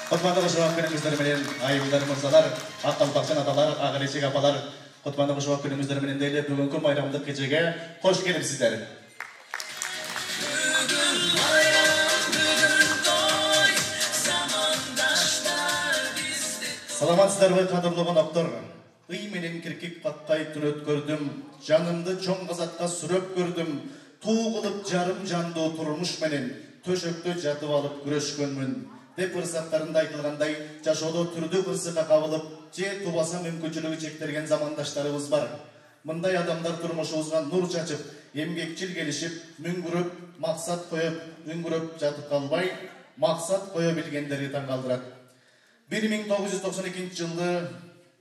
Kutmanlı kuşuak günümüzleri menen ayımlar mırzalar, akkalpakçan atalar, ağırışık apalar, kutmanlı kuşuak günümüzleri menen deyli bugünkü bayramlık gecege hoş gelipsizler. Salamatсыздар бай кадырлы конокторлор. Ый менен киркек каткай түн өткөрдүм, жанымды чоң казатка сүрөп көрдүм. Туу кылып жарым жанды турмуш менен төшөктө жатып алып күрөшкөнмүн. Деп ырсактарында айтылгандай, жашоодо түрдүү кырсыкка кабылып, же тубаса мүмкүнчүлүгү чектелген замандаштарыбыз бар. Мындай адамдар турмушубузга нур чачып, эмгекчил келишип, мүңгүрөп, максат коюп, үңгүрөп жатып калбай, максат кое билгендери таң калтырат. 1992 жылы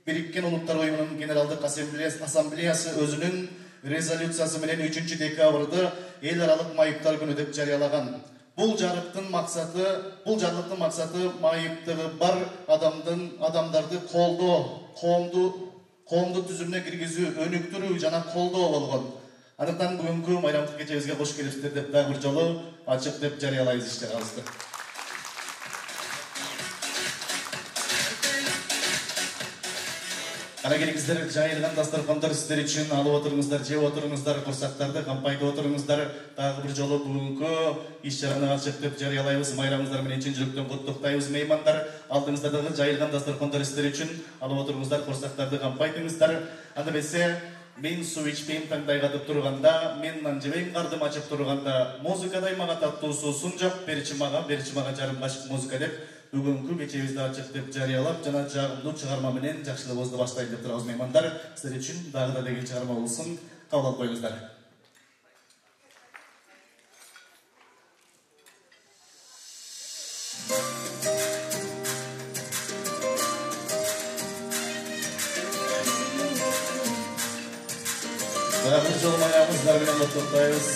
Бириккен Улуттар Уюмунун Генералдык Ассамблеясы өзүнүн резолюциясы менен 3 декабрда эл аралык майыптар күнү деп жарыялаган. Бул жарлыктын максаты майыптыгы бар адамдарды колдоо, коомду түзүмүнө киргизүү, өнүктүрүү жана колдоо болгон. Анықтан бүгүнкү майрамдык кечебизге кош келипсиздер деп дагы бир жолу ачык деп жарыялайбыз иштерибизди. Ана келиңиздер жайылган дастархандар сиздер үчүн алып отуруңуздар, жеп отуруңуздар, курсактарды кампайды отуруңуздар. Дагы бир жолу бүгүнкү иш-чараны ачык деп жарыялайбыз. Майрамыңыздар менен чын жүрөктөн куттуктайбыз меймандар. Алдыңыздагы жайылган дастархандар сиздер үчүн алып отуруңуздар, курсактарды кампайдыңыздар. Анда эмесе мен суу ичпейм таңдай катып турганда, мен нан жебейм кардым ачып турганда, музыкадай мага таттуу суусун жок, берчи мага жарым кашык музыка деп бүгүнкү кечебизди ачык деп жарыялап, жана жагымдуу чыгарма менен жакшылыгыбызды баштайт деп турабыз меймандар. Сиздер үчүн дагы да деген чыгарма болсун, кабыл алып коюңуздар. Дагы бир жолу маягыбыздар менен токтойбуз.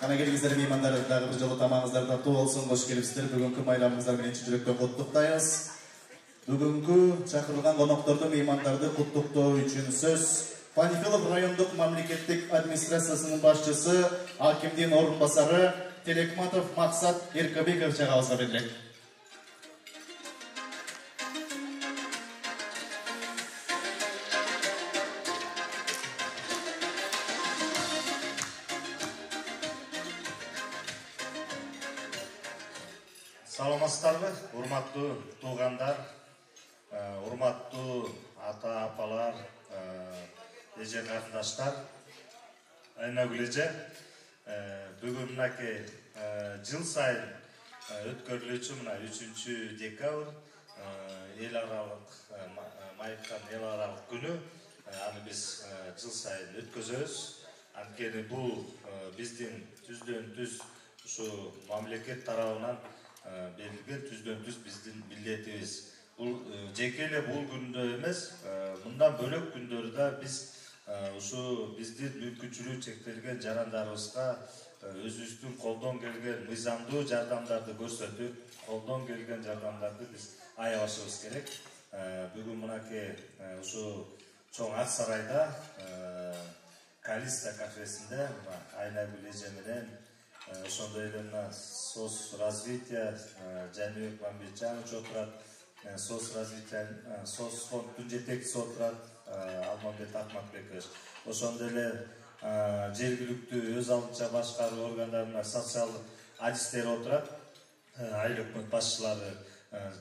Ана келгиңиздер меймандар, дагы бир жолу тамагыңыздар тартуу болсун. Кош келипсиздер. Бүгүнкү майрамыңыздар менен чын жүрөктөн куттуктайбыз. Бүгүнкү чакырылган конокторду, меймандарды куттуктоо үчүн сөз Панфилов райондук мамлекеттик администрациясынын башчысы, акимдин орун басары Телекматов Максат Эркебеков чагабызга берилет. Саламатсыздарбы, урматтуу туугандар, урматтуу ата-апалар, эже карындаштар, Айнагүл эже. Бүгүн мынакей жыл сайын өткөрүлүүчү мына 3 декабрь эл аралык майыптан эл аралык күнү. Аны биз жыл сайын өткөзөбүз. Анткени бул биздин түздөн-түз ушу мамлекет тарабынан берилген түздөн-түз биздин милдетибиз. Бул жеке эле бул күндө эмес, мындан бөлөк күндөрдө биз ушу биздин мүмкүнчүлүгү чектелген жарандарыбызга өзүбүздүн колдон келген мыйзамдуу жардамдарды көрсөтүп, колдон келген жардамдарды биз аябашыбыз керек. Бүгүн мынакей ушу чоң ак сарайда Калиста кафесинде Айнагүл эже менен ошондой эле мына СОС развития Жаныбек Мамбетжанович отурат, СОС развития СОС фонддун жетекчиси отурат Алмамбет Акматбекович. Ошондой эле жергиликтүү өз алдынча башкаруу органдарынын социалдык адистери отурат. Айыл өкмөт башчылары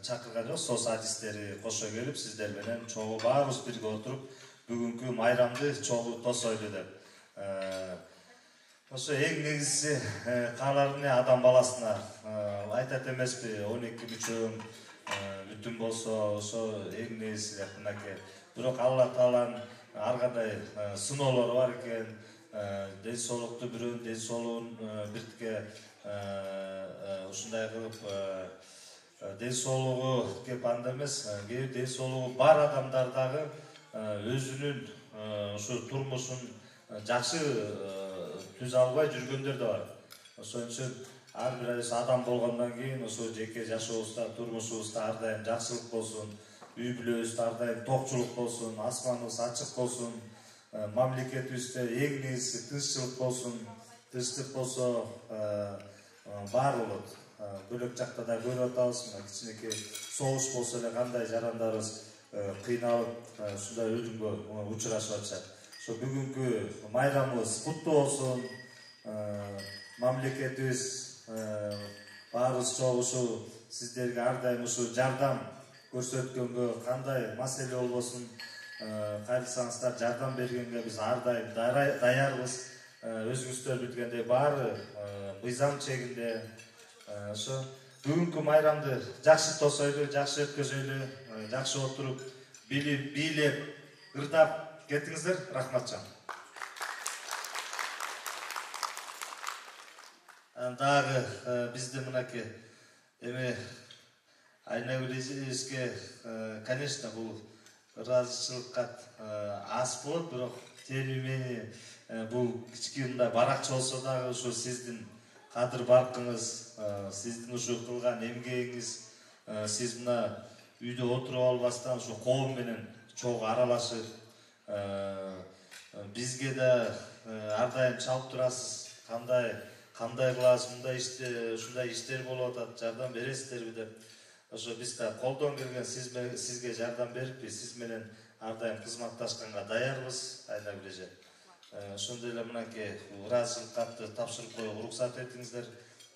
чакырган жок, СОС адистери кошо келип сиздер менен чогуу баарыбыз бирге отуруп бүгүнкү майрамды чогуу тосойлу деп. Ошо эң негизгиси кааларым адам баласына айтат эмеспи, 12 мүчөм бүтүн болсо ошо эң негизгиси деп мынакей. Бирок Алла Тааланын ар кандай сыноолору бар экен. Ден соолукту бирөөнүн ден соолугун биртке ушундай кылып ден соолугу кеп анда эмес, кээ бир ден соолугу бар адамдар дагы өзүнүн ушу турмушун жакшы түзө албай жүргөндөр да бар. Ошон үчүн ар бир адам болгондон кийин ошо жеке жашообузда, турмушубузда ар дайым жакшылык болсун, үй бүлөбүздө ар дайым токчулук болсун, асманыбыз ачык болсун, мамлекетибизде эң негизгиси тынччылык болсун. Тынчтык болсо бар болот. Бөлөк жакта да көрүп атабыз, мына кичинекей согуш болсо эле кандай жарандарыбыз кыйналып ушундай өлүмгө учурашып атышат. Ошо бүгүнкү майрамыбыз куттуу болсун. Мамлекетибиз баарыбыз чогуу ушу сиздерге ар дайым ушу жардам көрсөткөнгө, кандай маселе болбосун кайрылсаңыздар жардам бергенге биз ар дайым даярбыз. Өзүңүздөр билгендей баары мыйзам чегинде. Ошо бүгүнкү майрамды жакшы тосойлу, жакшы өткөзөйлү, жакшы отуруп, билип, бийлеп, ырдап кетиңиздер. Рахматчан. Дагы бизде мынакей эми Айнагүл эжеге, конечно, бул ыраазычылыкка аз болот, бирок тем не менее бул кичкентай баракча болсо дагы ушу сиздин кадыр баркыңыз, сиздин ушу кылган эмгегиңиз, сиз мына үйдө отуруп албастан ушу коом менен чогуу аралашып, бизге да ар дайым чалып турасыз, кандай кыласыз, ушундай иштер болуп атат, жардам бересиздерби деп. Ошо биз да колдон келген сизге жардам бериппи, сиз менен ар дайым кызматташканга даярбыз, Айнагүл эже. Ошондой эле мынакей ыраазычылык катты тапшырып коюуга уруксат этиңиздер.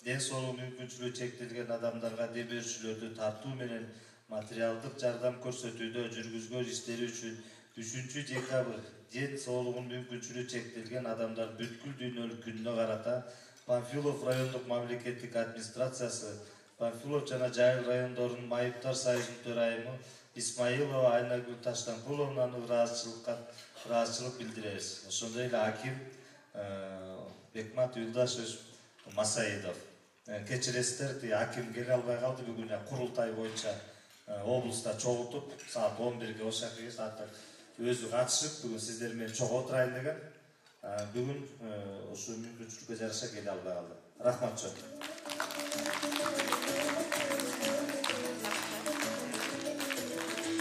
Ден соолугу мүмкүнчүлүгү чектелген адамдарга демөөрчүлөрдү тартуу менен материалдык жардам көрсөтүүдө жүргүзгөн иштери үчүн 3 декабрь ден соолугунун мүмкүнчүлүгү чектелген адамдар бүткүл дүйнөлүк күнүнө карата Панфилов райондук мамлекеттик администрациясы, Панфилов жана Жайыл райондорунун майыптар союзунун төрайымы Исмаилова Айнагүл Таштанкуловнаны ыраазычылык билдиребиз. Ошондой эле аким Бекмат Юлдашевич Масаидов. Кечиресиздер, аким келе албай калды бүгүн курултай боюнча облуста чогултуп, саат 11-ге ошакка өзү катышып, бүгүн сиздер менен чогуу отурайын деген. Бүгүн ошо мүмкүнчүлүккө жараша келе албай калды. Рахмат чоң.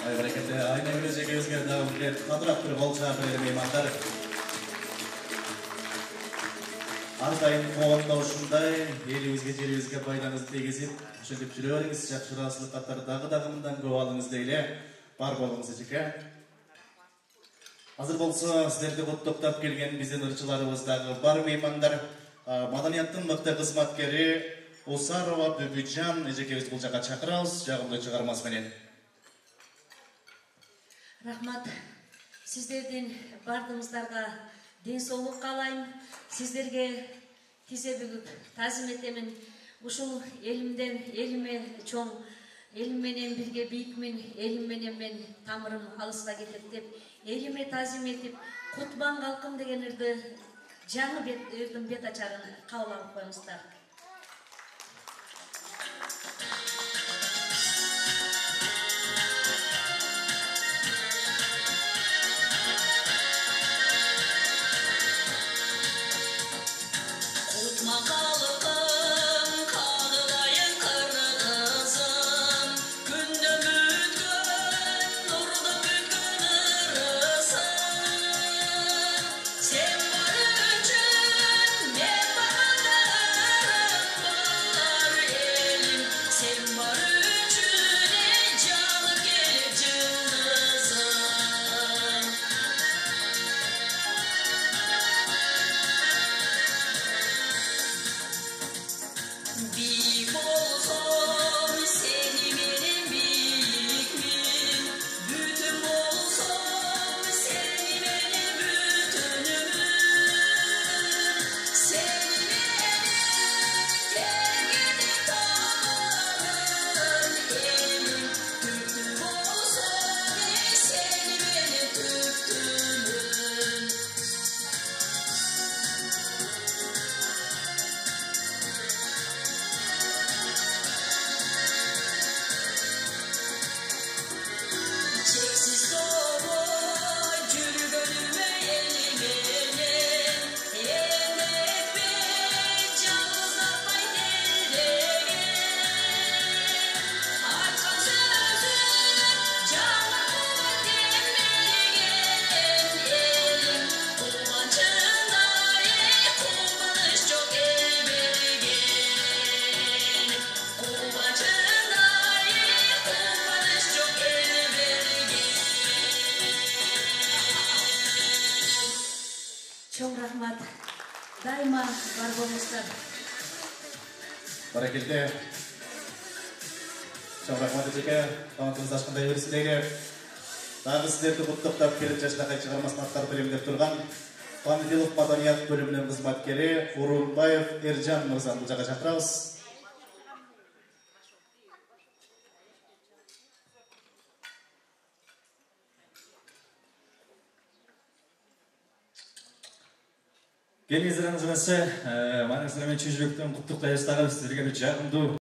Ай баракалды. Айна эле жегебизге дагы бир кадырап туруп кол чаап берели меймандар. Ар дайым коомдо ушундай элибизге, жерибизге пайдаңызды тийгизип, ошентип жүрө бериңиз, жакшы ыраазычылык каттары дагы мындан көп алыңыз дейле. Бар болуңуз эжеке. Азыр болсо сиздерди коттоктоп келген биздин ырчыларыбыз дагы бар меймандар. Маданияттын мыкты кызматкери Усарова Бүбүжан эжекебизди бул жака чакырабыз, жагымдуу чыгармасы менен. Рахмат. Сиздердин бардыңыздарга ден соолук каалайм. Сиздерге тизе бүгүп тазим этемин. Ушул элимден элиме чоң, элим менен бирге бийикмин, элим менен мен тамырым алыска кетет деп элиме тазим этип, Кутман калкым деген ырды жаңы ырдын бет ачарын кабыл алып коюңуздар. Чоң рахмат. Дайыма бар болуңуздар. Баракелде. Чоң рахмат эжеке. Талантыңыз ашкандай берсин дейли. Дагы сиздерди куттуктап келип жашынакай чыгармасын аткарып берем деп турган Панфилов маданият бөлүмүнүн кызматкери Урунбаев Эржан мырзаны бул жака чакырабыз. Келиңиздер аңызыңызчы, маңыздар мен чын жүрөктөн куттуктайбыз дагы сиздерге бир жагымдуу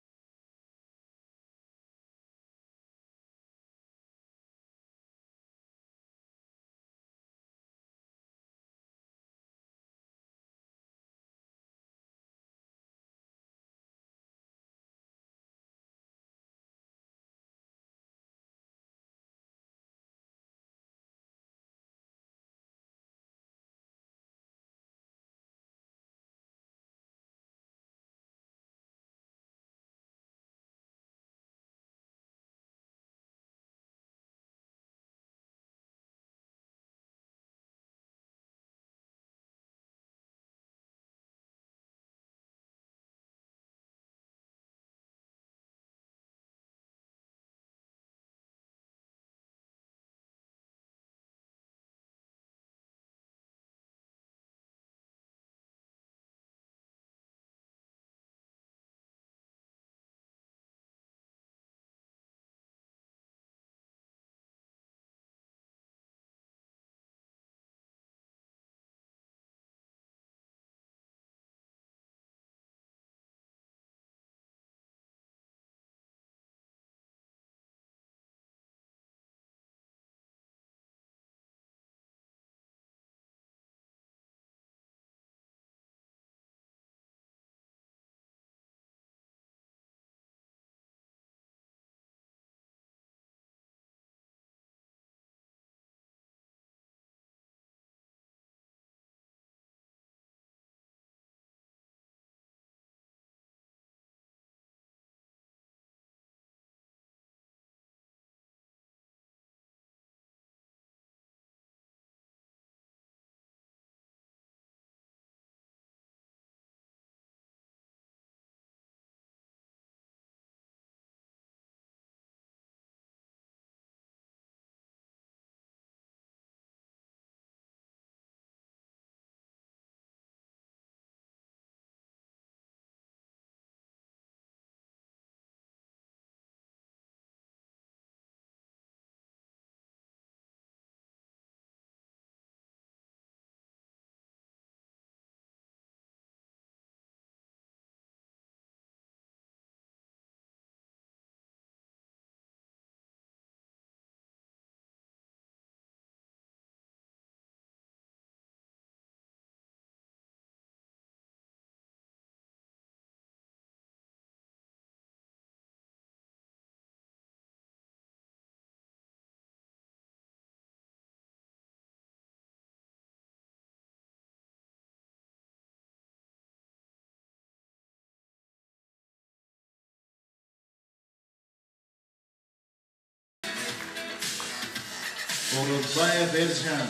Орынбаев Ержан.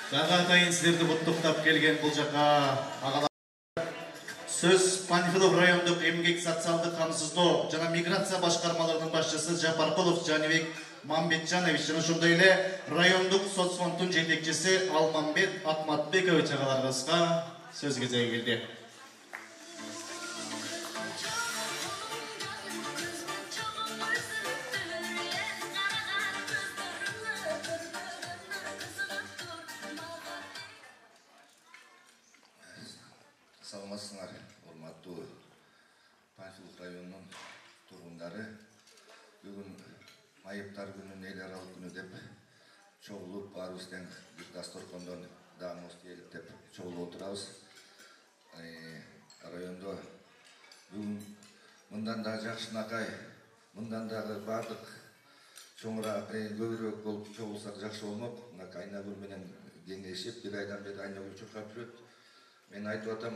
Тағы атайын сіздерді құттықтап келген бұл жаққа ағалар. Сөз Панфилов райондық емгек социалдық қамсыздоо жана миграция башкармаларынын башчысы Жапаркулов Жанибек Мамбетжанович жана ошондой эле райондук соцфонддун жетекчиси Алмамбет Акматбекович агаларыбызга сөз кезеги келди. Саламатсыңар, урматтуу Панфилов районунун тургундары. Бүгүн майыптар күнүн эл аралык күнү деп чогулуп, баарыбыз тең бир дасторкондон даамыбыз келип деп чогулуп отурабыз. Райондо бүгүн мындан да жакшынакай, мындан дагы бардык чоңураак көбүрөөк болуп чогулсак жакшы болмок. Мына айнагүл менен кеңешип, бир айдан бери айнагүл чуркап жүрөт. Мен айтып атам,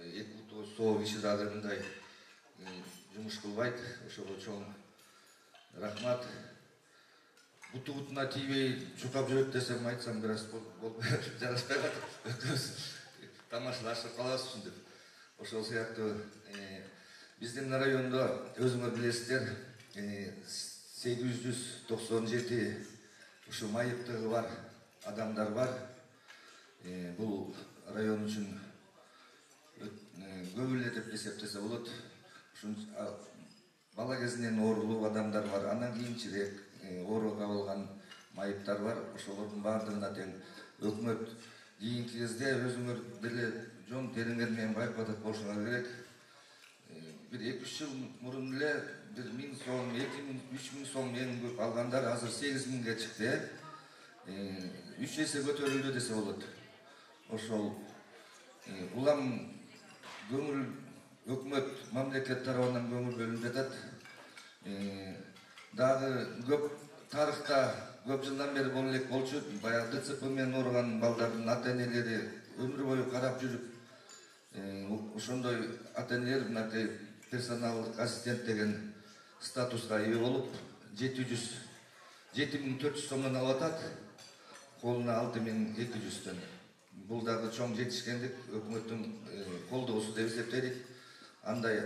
200 киши дагы мындай жумуш кылбайт. Ошого чоң рахмат. Буту-бутуна тийбей чуркап жүрөт десем, айтсам бир аз жарашпай калат. Тамашалашып калабыз ушинтип. Ошол сыяктуу биздин райондо өзүңөр билесиздер, 897 ушу майыптыгы бар адамдар бар. Бул район үчүн көп эле деп эсептесе болот. Бала кезинен оорулуу адамдар бар, андан кийинчерээк оору кабылган майыптар бар. Ошолордун баардыгына тең өкмөт кийинки кезде өзүңөр деле жон териңер менен байкап болушуңар керек. Бир 2-3 жыл мурун эле бир 1000 сом, 2000, 3000 сом эң көп алгандар азыр 8000ге чыкты. 3 эсе көтөрүлдү десе болот. Ошол улам көңүл өкмөт мамлекет тарабынан көңүл бөлүнүп жатат. Дагы көп тарыхта көп жылдан бери боло элек болчу. Баягы ДЦП менен ооруган балдардын ата-энелери өмүр бою карап жүрүп, ошондой ата-энелер мынакей персоналдык ассистент деген статуска ээ болуп, 7400 сомдон алып атат, колуна 6200-төн. Бул дагы чоң жетишкендик, өкмөттүн колдоосу деп эсептейт. Андай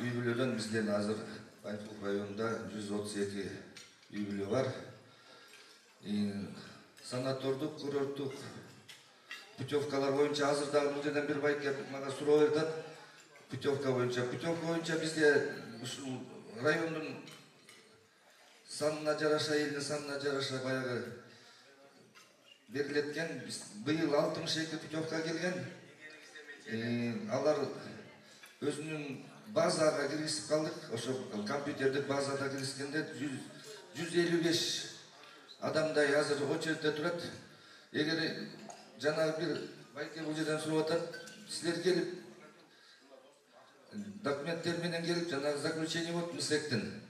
үй бүлөдөн бизден азыр Панфилов районунда 132 үй бүлө бар. Санатордук, курорттук путевкалар боюнча азыр дагы бул жерден бир байке мага суроо берди. Путевка боюнча бизде ушул райондун санына жараша, элдин санына жараша баягы берилеткен. Быйыл 62 путевка келген. Алар өзүнүн базага киргизип калдык. Ошо компьютердик базада киргизгенде 155 адамдай азыр очередте турат. Эгер жана бир байке бул жерден сурап атат, силер келип документтер менен келип, жана заключение болуп МСЭКтин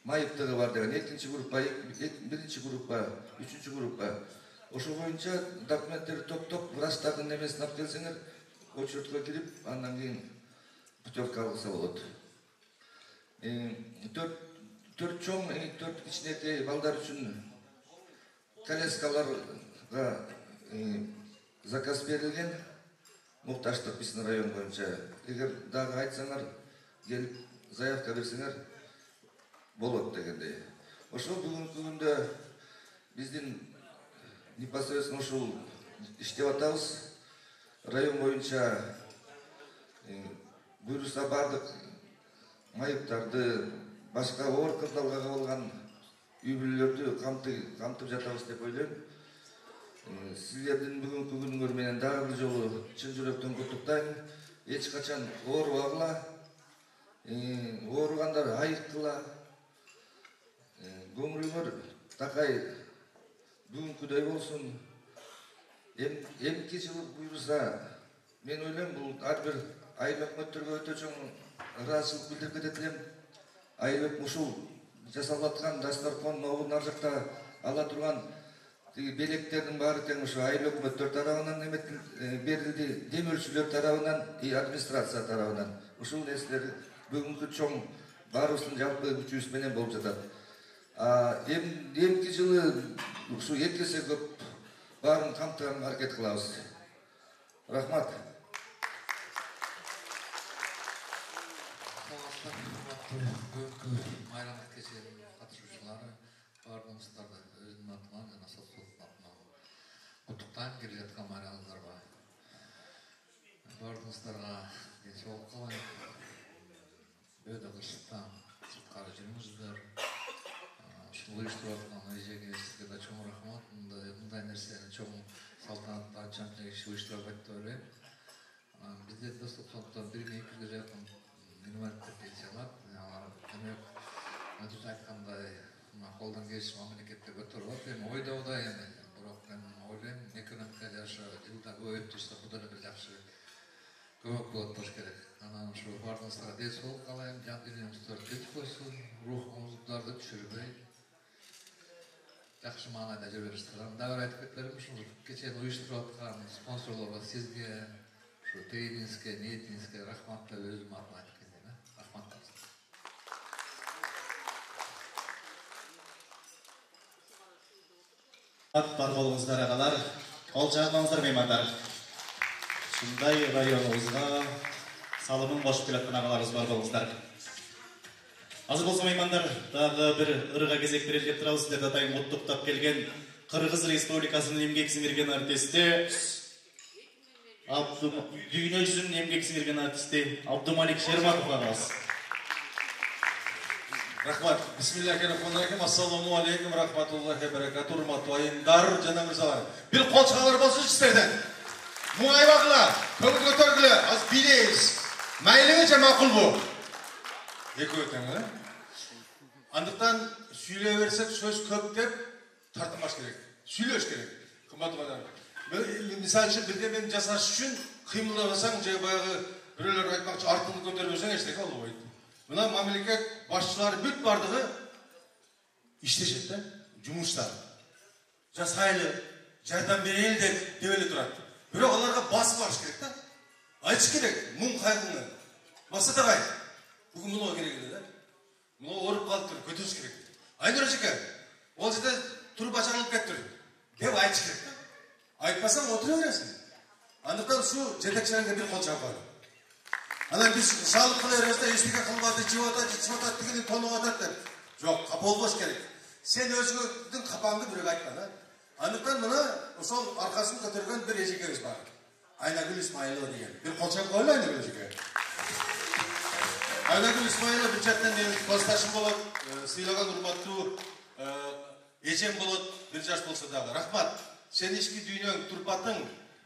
майыптыгы бар деген, экинчи группа, биринчи группа, үчүнчү группа. Ошо боюнча документтер топтоп, врачтардын немесин алып келсеңер, очередке кирип, андан кийин путевка алса болот. 4 чоң, 4 кичинекей балдар үчүн коляскаларга заказ берилген. Мукташтык биздин район боюнча. Эгер дагы айтсаңар, келип заявка берсеңер болот дегендей. Ошол бүгүнкү күндө биздин непосредственно ушул иштеп атабыз. Район боюнча буйруса бардык майыптарды, башка оор кырдаалга кабылган үй бүлөлөрдү камтып жатабыз деп ойлойм. Силердин бүгүнкү күнүңөр менен дагы бир жолу чын жүрөктөн куттуктайм. Эч качан оорубагыла, ооругандар айыккыла. Көңүлүңөр такай бүгүнкүдөй болсун. Эмки жыл буйруса, мен ойлойм, бул ар бир айыл өкмөттөргө өтө чоң ыраазычылык билдирип кетет элем. Айыл ушул жасалып аткан дасторкон могун ар жакта ала турган белектердин баары тең ушу айыл өкмөттөр тарабынан берилди, демөөлчүлөр тарабынан, администрация тарабынан. Ушул нерселер бүгүнкү чоң баарыбыздын жалпы күчүбүз менен болуп жатат. Emki жылы şu 2 есе көп барын камтыганга аракет кылабыз. Рахмат. Бүгүнкү майрамдык кеченин катышуучулары баарыңыздарды өзүмдүн атыман жана соцсулуктун атынан куттуктайм келе жаткан майрамыңыздарга. Баарыңыздарга денсаулык каалайм. Өйдө кырсыктан сырткары жүрүңүздөр. Ушул уюштуруп аткан эжеге сизге да чоң рахмат. Мындай нерсени чоң салтанаттуу анчанча киши уюштуруп атты деп ойлойм. Бизде достук фонддон 1200 жакын инвалидтер пенсиялап, демек, өзү айткандай, колдон келиши мамлекетте көтөрүп атат. Эми ойдобуда эми, бирок мен ойлойм, экономика жашы жылда көбөйүп турса, бул деле бир жакшы көмөк болот болуш керек. Анан ушу баарыңыздарга денсаулык каалайм, жан дүйнөңүздөр тынч койсун, рухуңуздарды түшүрбөй, жакшы маанайда жүрө бериңиздер. Дагы бир айтып кетелим, ушул кечени уюштуруп аткан спонсорлорго сизге, ушу тейиңизге, ниетиңизге рахмат деп өзүм атыман айтып кетейин. Рахмат. Бар болуңуздар агалар, кол жагыңыздар беймандар. Ушундай районубузга салымын кошуп келаткан агаларыбыз бар болуңуздар. Азыр болсо меймандар, дагы бир ырга кезек берели деп турабыз. Сиздерди атайын куттуктап келген Кыргыз Республикасынын эмгек сиңирген артисти, дүйнө жүзүнүн эмгек сиңирген артисти Абдумалик Шерматов агабыз. Рахмат. Бисмиллахиррахманиррахим. Ассаламу алейкум рахматуллахи баракату. Урматтуу айымдар жана мырзалар. Бир кол чыгалар болсунчу сиздерден. Муңайбагыла, көңүл көтөргүлө, аз билебиз. Майлыңыча макулбу? Экөө тең, э? Андыктан сүйлөй берсек сөз көп деп тартынбаш керек. Сүйлөш керек. Кымбаттуу адам. Мисалы үчүн бирде мен жасаш үчүн кыймылдасаң, же баягы бирөөлөр айтмакчы артыңды көтөрбөсөң эчтеке болбойт. Мына мамлекет башчылары бүт бардыгы иштешет да, жумуштар. Жасайлы, жардам берели деп эле турат. Бирок аларга басып барыш керек да. Айтыш керек, муң кайгыңы. Басата кай. Бүгүн муну керек эле да. Муну ооруп калыптыр, көтөрүш керек. Айнур эжеке, ол жерде туруп ачарылып кетиптир деп айтыш керек да. Айтпасаң отура бересиң. Андыктан ушу жетекчилерге бир кол чапкыр. Анан биз шаалып кыла беребиз да, эчтеке кылбады, жеп атат дегенди тонуп атат деп. Жок, капа болбош керек. Сен өзүңдүн капаңды бирөөгө айтма да. Андыктан мына ошол аркасын көтөргөн бир эжекебиз бар. Айнагүл Исмаилова деген. Бир кол чапкыр Айнагүл эжеке. Айнагүл Исмаилова бир жактан менин классташым болот, сыйлаган урматтуу эжем болот, бир жаш болсо дагы. Рахмат. Сен ички дүйнөң, турпатың,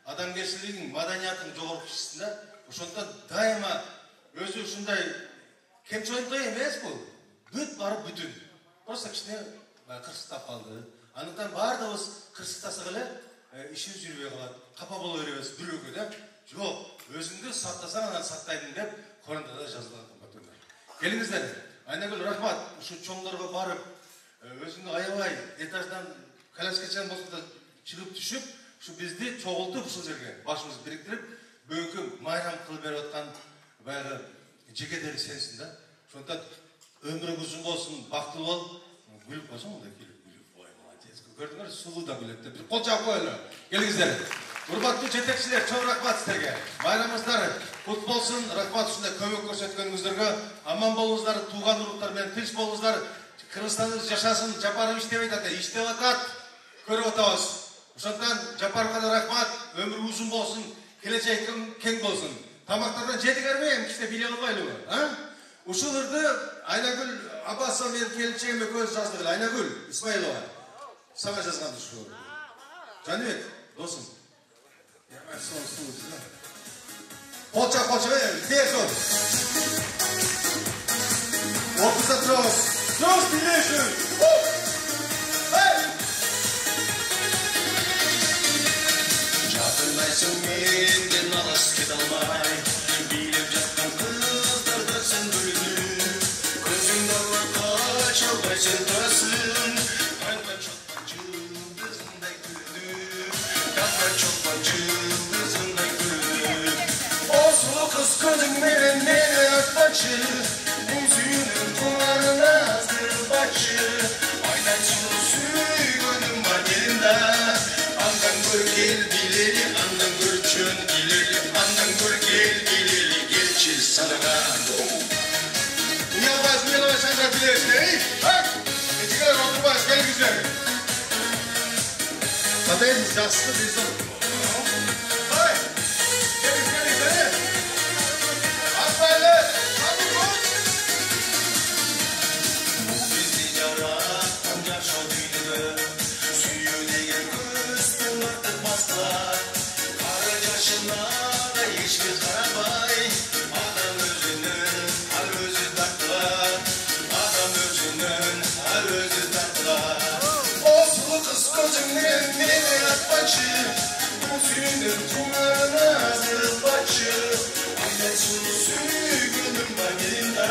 адамгерчилигиң, маданиятың жогорку чыксын да. Ошондон дайыма өзү ушундай кемчиликтэй эмес бул. Бүт барып бүтүн. Просто кичине кырсыктап калды. Андыктан баардыгыбыз кырсыктасак эле ишибиз жүрбөй калат. Капа боло беребиз бирөөгө деп. Жок, өзүңдү сактасаң анан сактайдың деп Коранда жазылган кымбаттуулар. Келиңиздер. Айнагүл, рахмат. Ушу чоңдорго барып, өзүңдү аябай этаждан коляскачан болсо да чыгып түшүп, ушу бизди чогултуп ушул жерге башыбызды бириктирип, бүгүнкү майрам кылып берип аткан баягы жегедери сенсиң да. Ошондон өмүрүң узун болсун, бактылуу бол. Күлүп койсоң мындай күлүп. Ой, молодец. Көрдүңөр, сулуу да күлөт деп. Кол чап коелу. Келиңиздер. Урматтуу жетекчилер, чоң рахмат сиздерге. Майрамыңыздар кут болсун. Рахмат ушундай көмөк көрсөткөнүңүздөргө. Аман болуңуздар, тууган уруктар менен тынч болуңуздар. Кыргызстаныбыз жашасын. Жапаров иштебейт атат, иштеп атат. Көрүп атабыз. Ошондон Жапаровго да рахмат. Өмүрү узун болсун. Келечегиң кең болсун. Тамактардан жетигерме, кичине биле албайлыбы, а? Ушул ырды Айнагүл Аббасова менин келинчегим экөөбүз жаздык эле. Айнагүл Исмаилова. Сага жазган ушул. Жаныбек, досум. Полча, тез ol. Опуса трос. Трос билешин. Жатырмайсың менден алыс кете алмай, билеп жатқан кыздардасың бүлініп, көзіңді алға чалбайсың тұрасың, қанға чоқпан жылдызындай күлініп, қанға чоқпан жылдызындай күлініп. Осылы қыз көзіңменен мені атпачы, өзіңнің құлағына аздырбачы, bileli, andan görçün bileli, andan görgel bileli, gelçi sanaga. Yalvaz, yalvaz, Sandra bilirsin, hey? Bak! Eciler oturmaz, gel güzel. Kadayız, jaslı bizim. Hay! Gelin, gelin, gelin. Asmayla, hadi koş. Bizi yaratan yaşa düğünü, suyu degen göz bunlardır baslar. Kara yaşına da yeşil karabay, adam özünün hal özü taklar. Adam özünün hal özü taklar. O sulu kız gözümden beni atmaçı, bu suyunun kumarına zırpaçı. Aynen sulu suyu gönlüm var yerinde.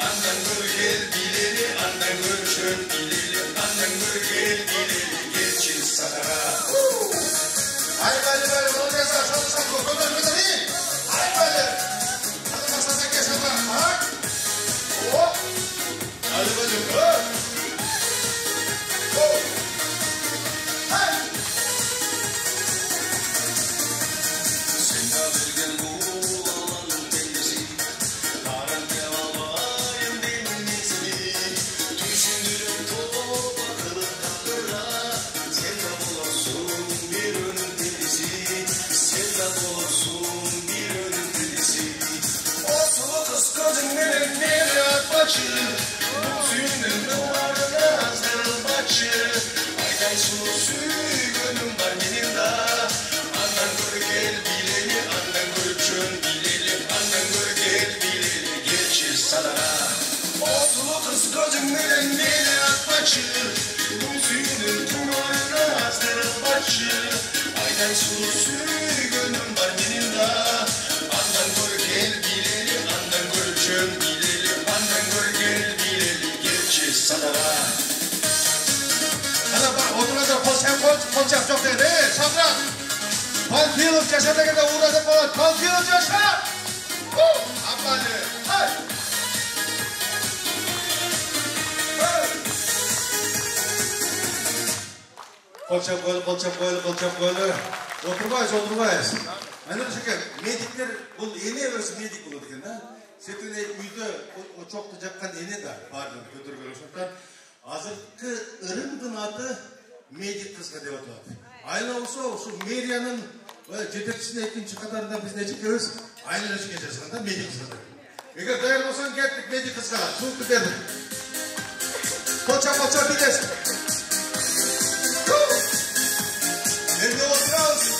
Andan gör gel bileli, andan gör çöl bileli, andan gör gel bileli, gelçin sadara. Hay böyle böyle, bunu yazar, çalışan kokodan bir de değil. Hay böyle. Hadi masada geç ama, ha? Hop. Hadi bacım, hop. Hop. Hay. Senda bilgen bu alanın bellesi, karan devalayım denizimi. Düşündürüm top akılıp kalırla, senda bulursun bir önün delisi, senda bulursun bir önün delisi. O sulu kız gözünden beni atmaçı, bu suyunun duvarına zırılmaçı. Aydan sulu suyu gönlüm var benim de. Andan gör gel bileli, andan gör çön bileli, andan gör gel bileli, geçir sadara. O sulu kız gözümden beni atmaçı, bu suyunun kumarına azdırılmaçı. Aydan sulu suyu gönlüm var benim de. Andan gör gel bileli, andan gör çön bileli, andan gör gel bileli, geçir sadara. Hadi bak, oturacak, kolçak çok değil, hey, Sandra. Panfilov yaşadığında uğradı falan, Panfilov yaşa! Amanı, hay! Kolçak koyulu. Oturmayız. Anladın mı? Medikler, bu ene öyle medik olur diken, ha? Setine uyda o çok da jakkan ene de pardon, götürgör olsun. Azırkı ırımdın adı medik kızga dep atılат. Ayla olsa şu meriyanın жетекçisine ikinci kadarında biz ne çıkıyoruz? Ayla ölçü geçersin da medik kızga. Eğer dayar olsan geldik medik kızga. Soğuktu verdik. Koça bilesin. Nerede oturuyoruz?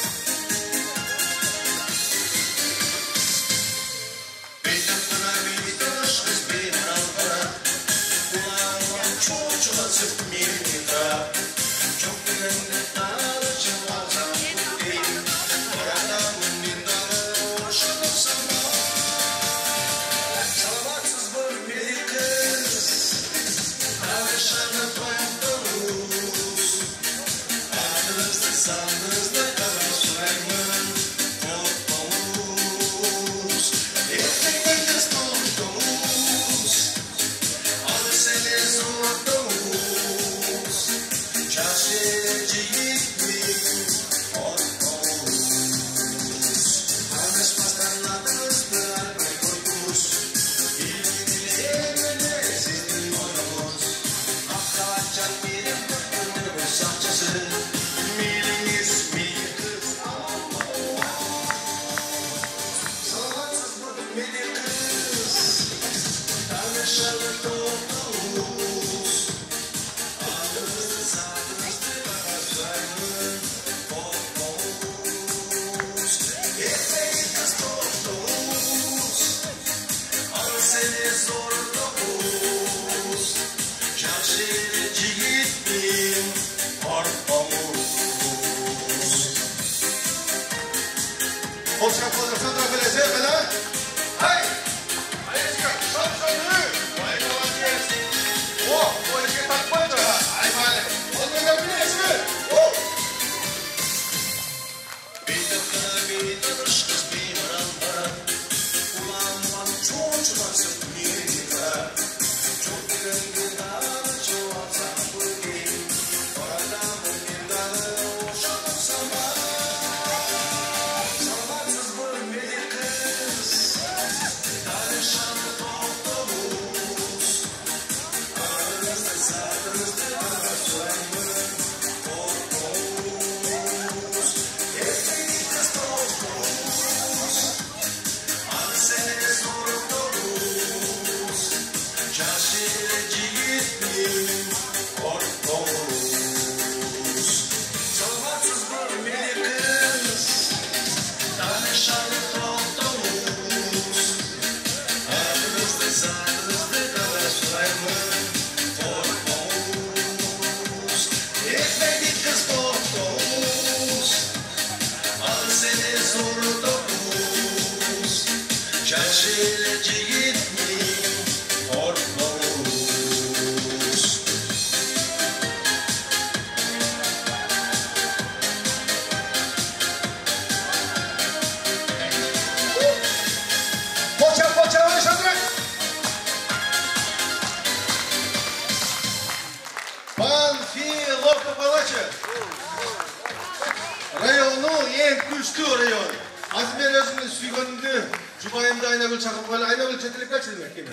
Rayonun en güçlü rayon. Azmer özümün süygönünü Jubayımda Aynagül çakıp koyla. Aynagül çetilip kaç demek ki?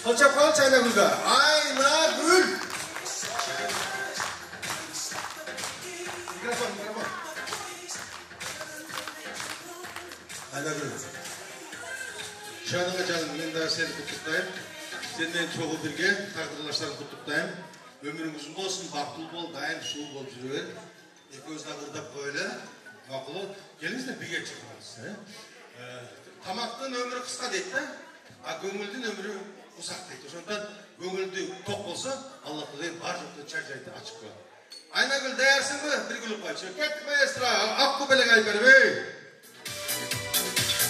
Koçap kalç Aynagül'ga. Aynagül! Mikrofon. Aynagül. Şanıma canım, ben daha seni kutluktayım. Senden çoğu birge, takdirdaşlarını kutluktayım. Ömrün uzun olsun, baktılı bol, daim suğu bol жүрüver. Eközden kırdap böyle, bakılı. Geliniz de birge çıkmaz. Tamaktın ömrü kısa deydi de, göңülдің ömrü uzak deydi. Sondan göңülді tok olsa, Allah kılayım var жоқты çay-çaydı açık koyar. Aynagül değersin mi? Bir gülüp kaçıyor. Kettik maestra, akku belek ayıp benim ey.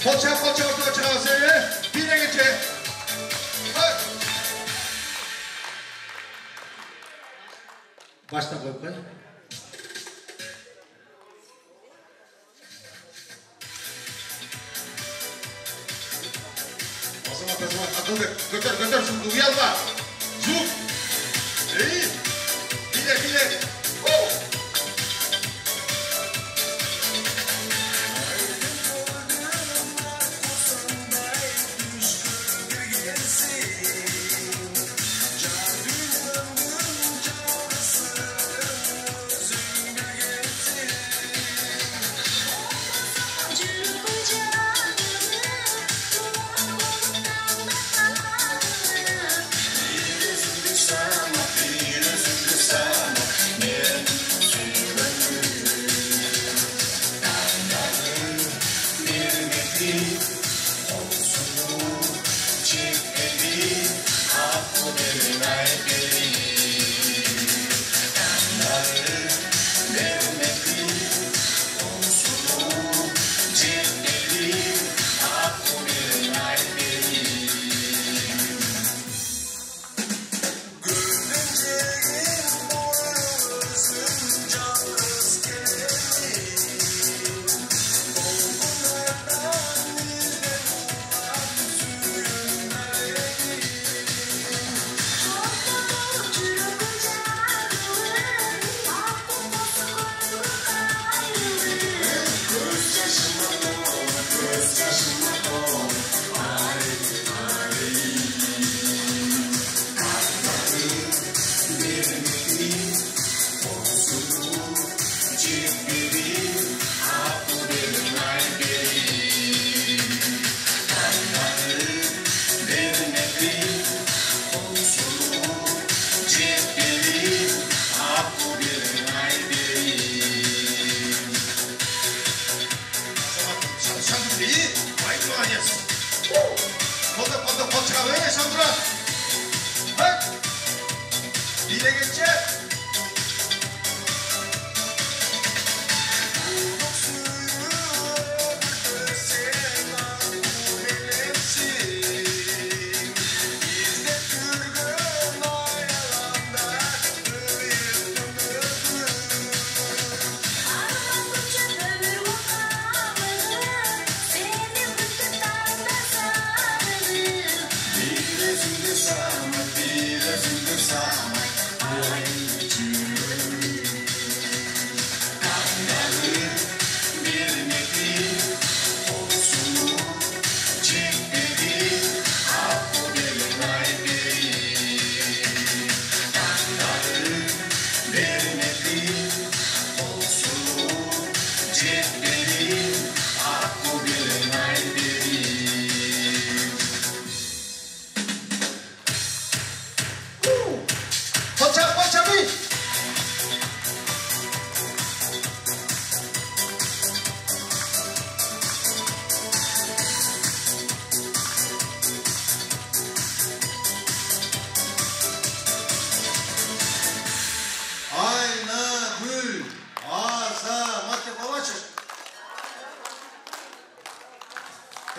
Poça ortaya çıkarsın ya. Bire geçe. Bak. Başta koyup koy. Azamat akıl ver. Götür şunu uyalma. Zoom. İyi. Bile.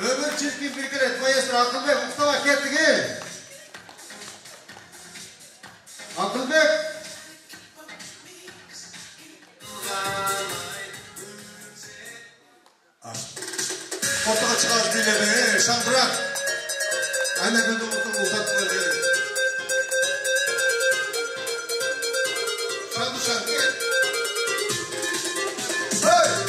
Ömür çirkin bir kere maestro Akılbek Mustafa ketdigi. Akılbek. Ortaga çıkaz diyle şangırak. Aynen ben de uzattılar diye. Şangı şangı gel. Hey!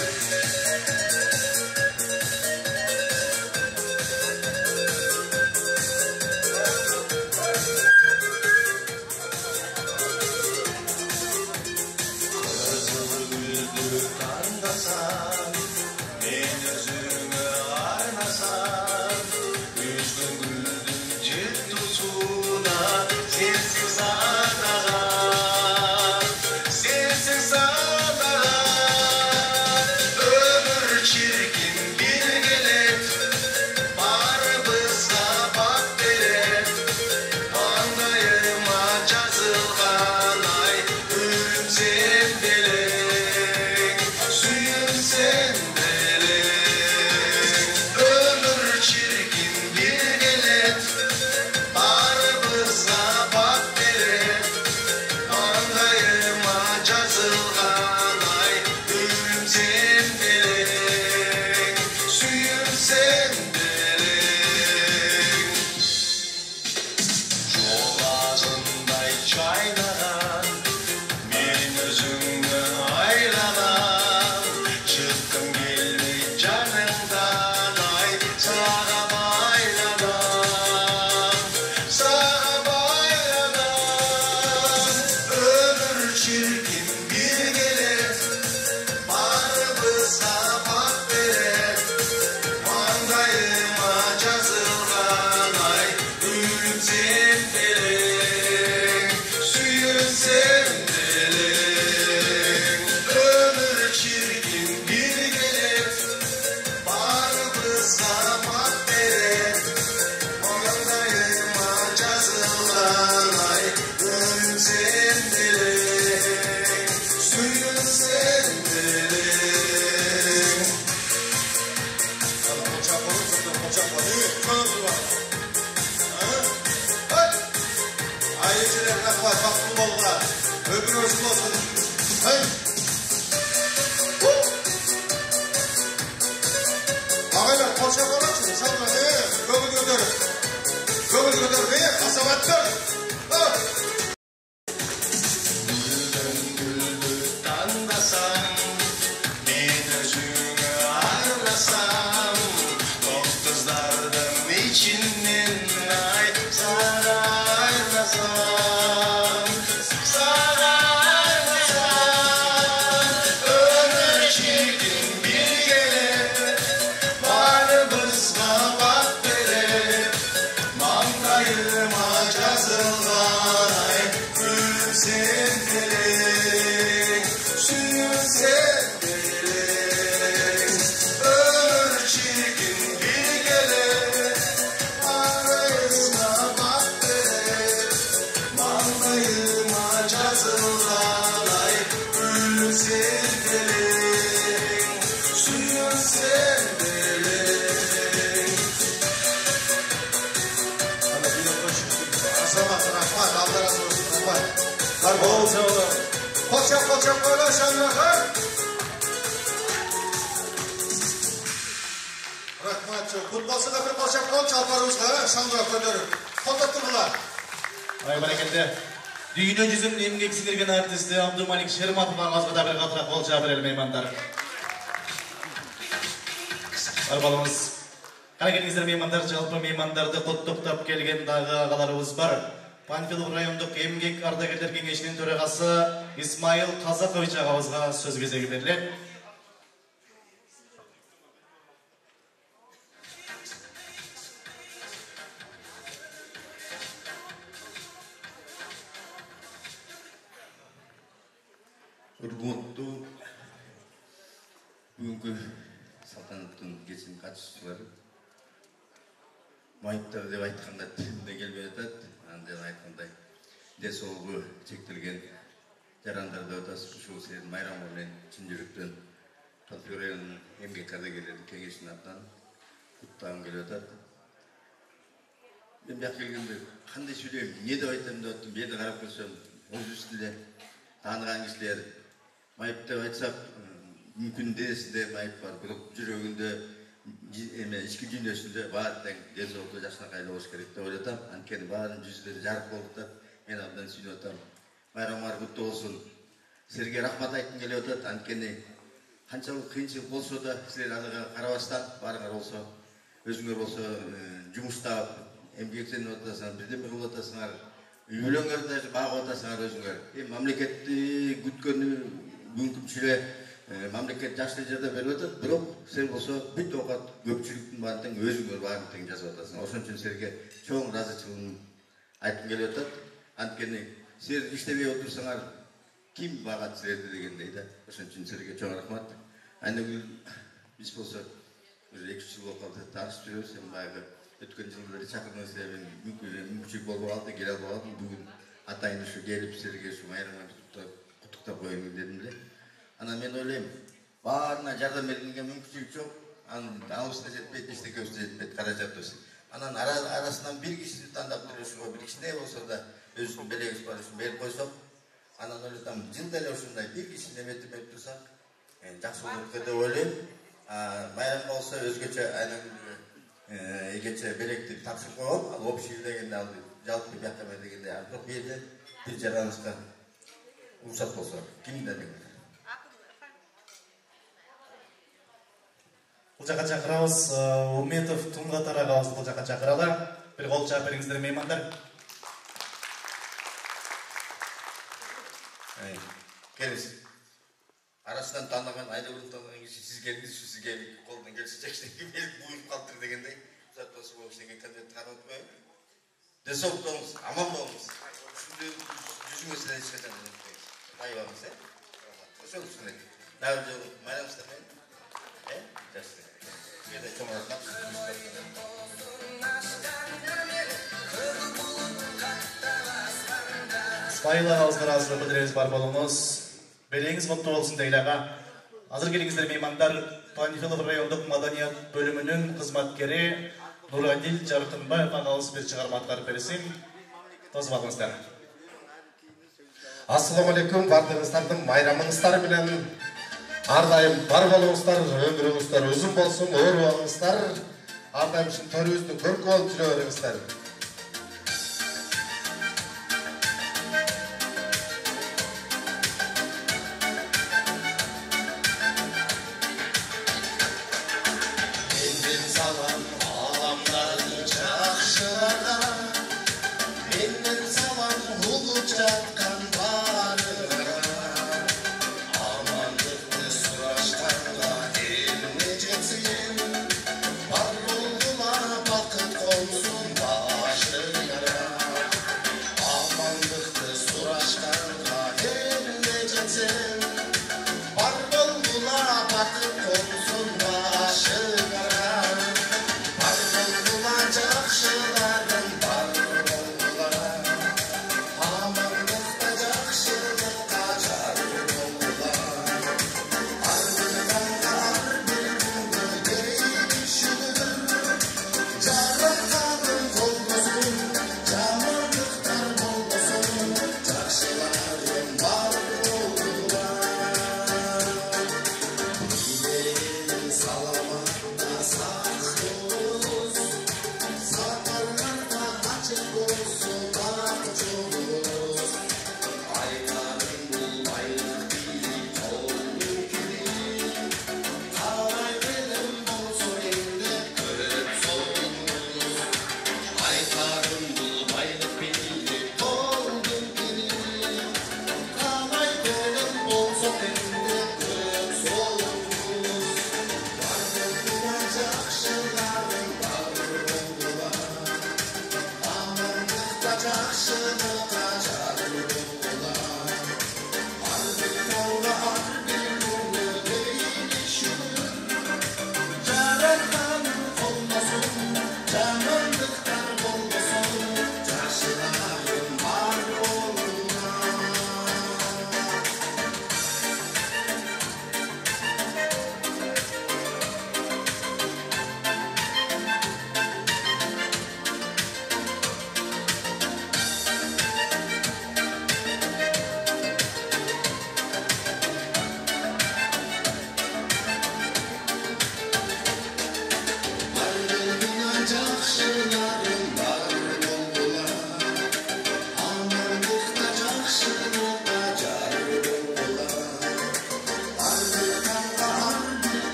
Dünya yüzünün emgek sinirgen artisti Abdülmalik Şermatov ağızda bir qatıra qol çabırel meymanlar. Arbalımız. Kana gelingizler meymanlar, жалпы meymandardı құттықтап келген дағы ағаларыбыз бар. Панфилов райондық эмгек ардагерлер кеңешінің төрағасы Исмаил Қазақович ағамызға сөз кезегі беріледі. Урматтуу бүгүнкү салтанаттын кечинин катышуучулары майыптар деп айтканда тилимде келбей атат. Анден айткандай дес олгу чектелген жарандарды атасыз ушул силердин майрамы менен чын жүрөктөн Панфилов районунун эмгек ардагерлердин кеңешинин атынан құттықтағым келіп жатады. Мен бияқ келгенде қандай сөйлеймін, не деп айтамын деп отырмын, бері қарап көрсем, өз үстінде таныған кісілер майып деп айтсақ, мүмкін денесінде майып бар, бірақ жүрегінде, ішкі дүниесінде бар тең денсаулықты жақсынақайлы болуш керек деп ойлатам. Анткени баарынын жүздері жарық болуп атат. Мен абдан сүйүнүп атам. Байрамыңар куттуу болсун. Силерге рахмат айткым келип атат. Анткени канчалык кыйынчылык болсо да силер анага карабастан баарыңар болсо, өзүңөр болсо жумушта эмгектенип атасыңар, бирдеме кылып атасыңар, үйлөрүңөр даже багып атасыңар өзүңөр. Мамлекетти күткөнү мүмкүнчүлүк мамлекет жакшы жардам берип атат, бирок сен болсо бүт оокат көпчүлүктүн баарын тең өзүңөр баарын тең жасап атасың. Ошон үчүн силерге чоң ыраазычылыгымды айткым келип атат. Анткени силер иштебей отурсаңар ким багат силерди дегендей да. Ошон үчүн силерге чоң рахмат. Айнагүл биз болсо уже 2 жыл болуп калды, таанышып жүрөбүз. Сен баягы өткөн жылы эле чакырдыңыз, мен мүмкүнчүлүк болбой калды, келе албай калдым. Бүгүн атайын ушу келип силерге ушу майрамга куттуктап коеюн дедим эле. Анан мен ойлойм, баарына жардам бергенге мүмкүнчүлүк жок. Алыбызда жетпейт, эчтекебизде жетпейт, каражатыбыз. Анан арасынан бир кишини тандап туруп ушуга бир кичине болсо да өзүнүн белегибиз бар ушун берип койсок, анан ойлотам, жылда эле ушундай бир кишини эметип турсак, жакшы болот деп ойлойм. Майрамга болсо өзгөчө айнагүлгө эгече белекти тапшырып койгом, ал общий дегенде ал жалпы бияка дегенде, бирок бул жерде бир жараныбызга уруксат болсо, кимден деген. Бұл жаққа шақырабыз, Уметов Тумгат ағабызды бұл жаққа шақыралы. Бір қол шақырып беріңіздер меймандар. Келіңіз. Арасынан таныған, Айнагүлдү таныған киши сиз келдиңиз, шу сизге колдон келсе жакшыдан мен буйруп калдыр дегендей. Зат болсо болуш деген концерт карап коюп. Десок болуңуз, аман болуңуз. Ушундай жүзүңүздөн эч качан эметпеңиз. Айбаңыз, ошол үчүн эле. Дагы жолу майрамыңыздар менен. Жакшы. Мені чоң рахмат. Спайла ағызғыр азыры білдіріңіз бар болыңыз. Белеңіз құтты болсын дейді аға. Азыр келіңіздер меймандар Панфилов райондық маданият бөлімінің қызматкері Нурадил Жарқынбаев ағамыз бір шығарма атқарып берсін. Тосып алыңыздар. Ассалаумағалейкум, бардыңыздардың майрамыңыздар менен ардайым бар болуңуздар, өмүрүңүздөр uzun болсун, оор болуңуздар. Ардайым ушун төрүбүздү көркү болуп жүрө бериңиздер.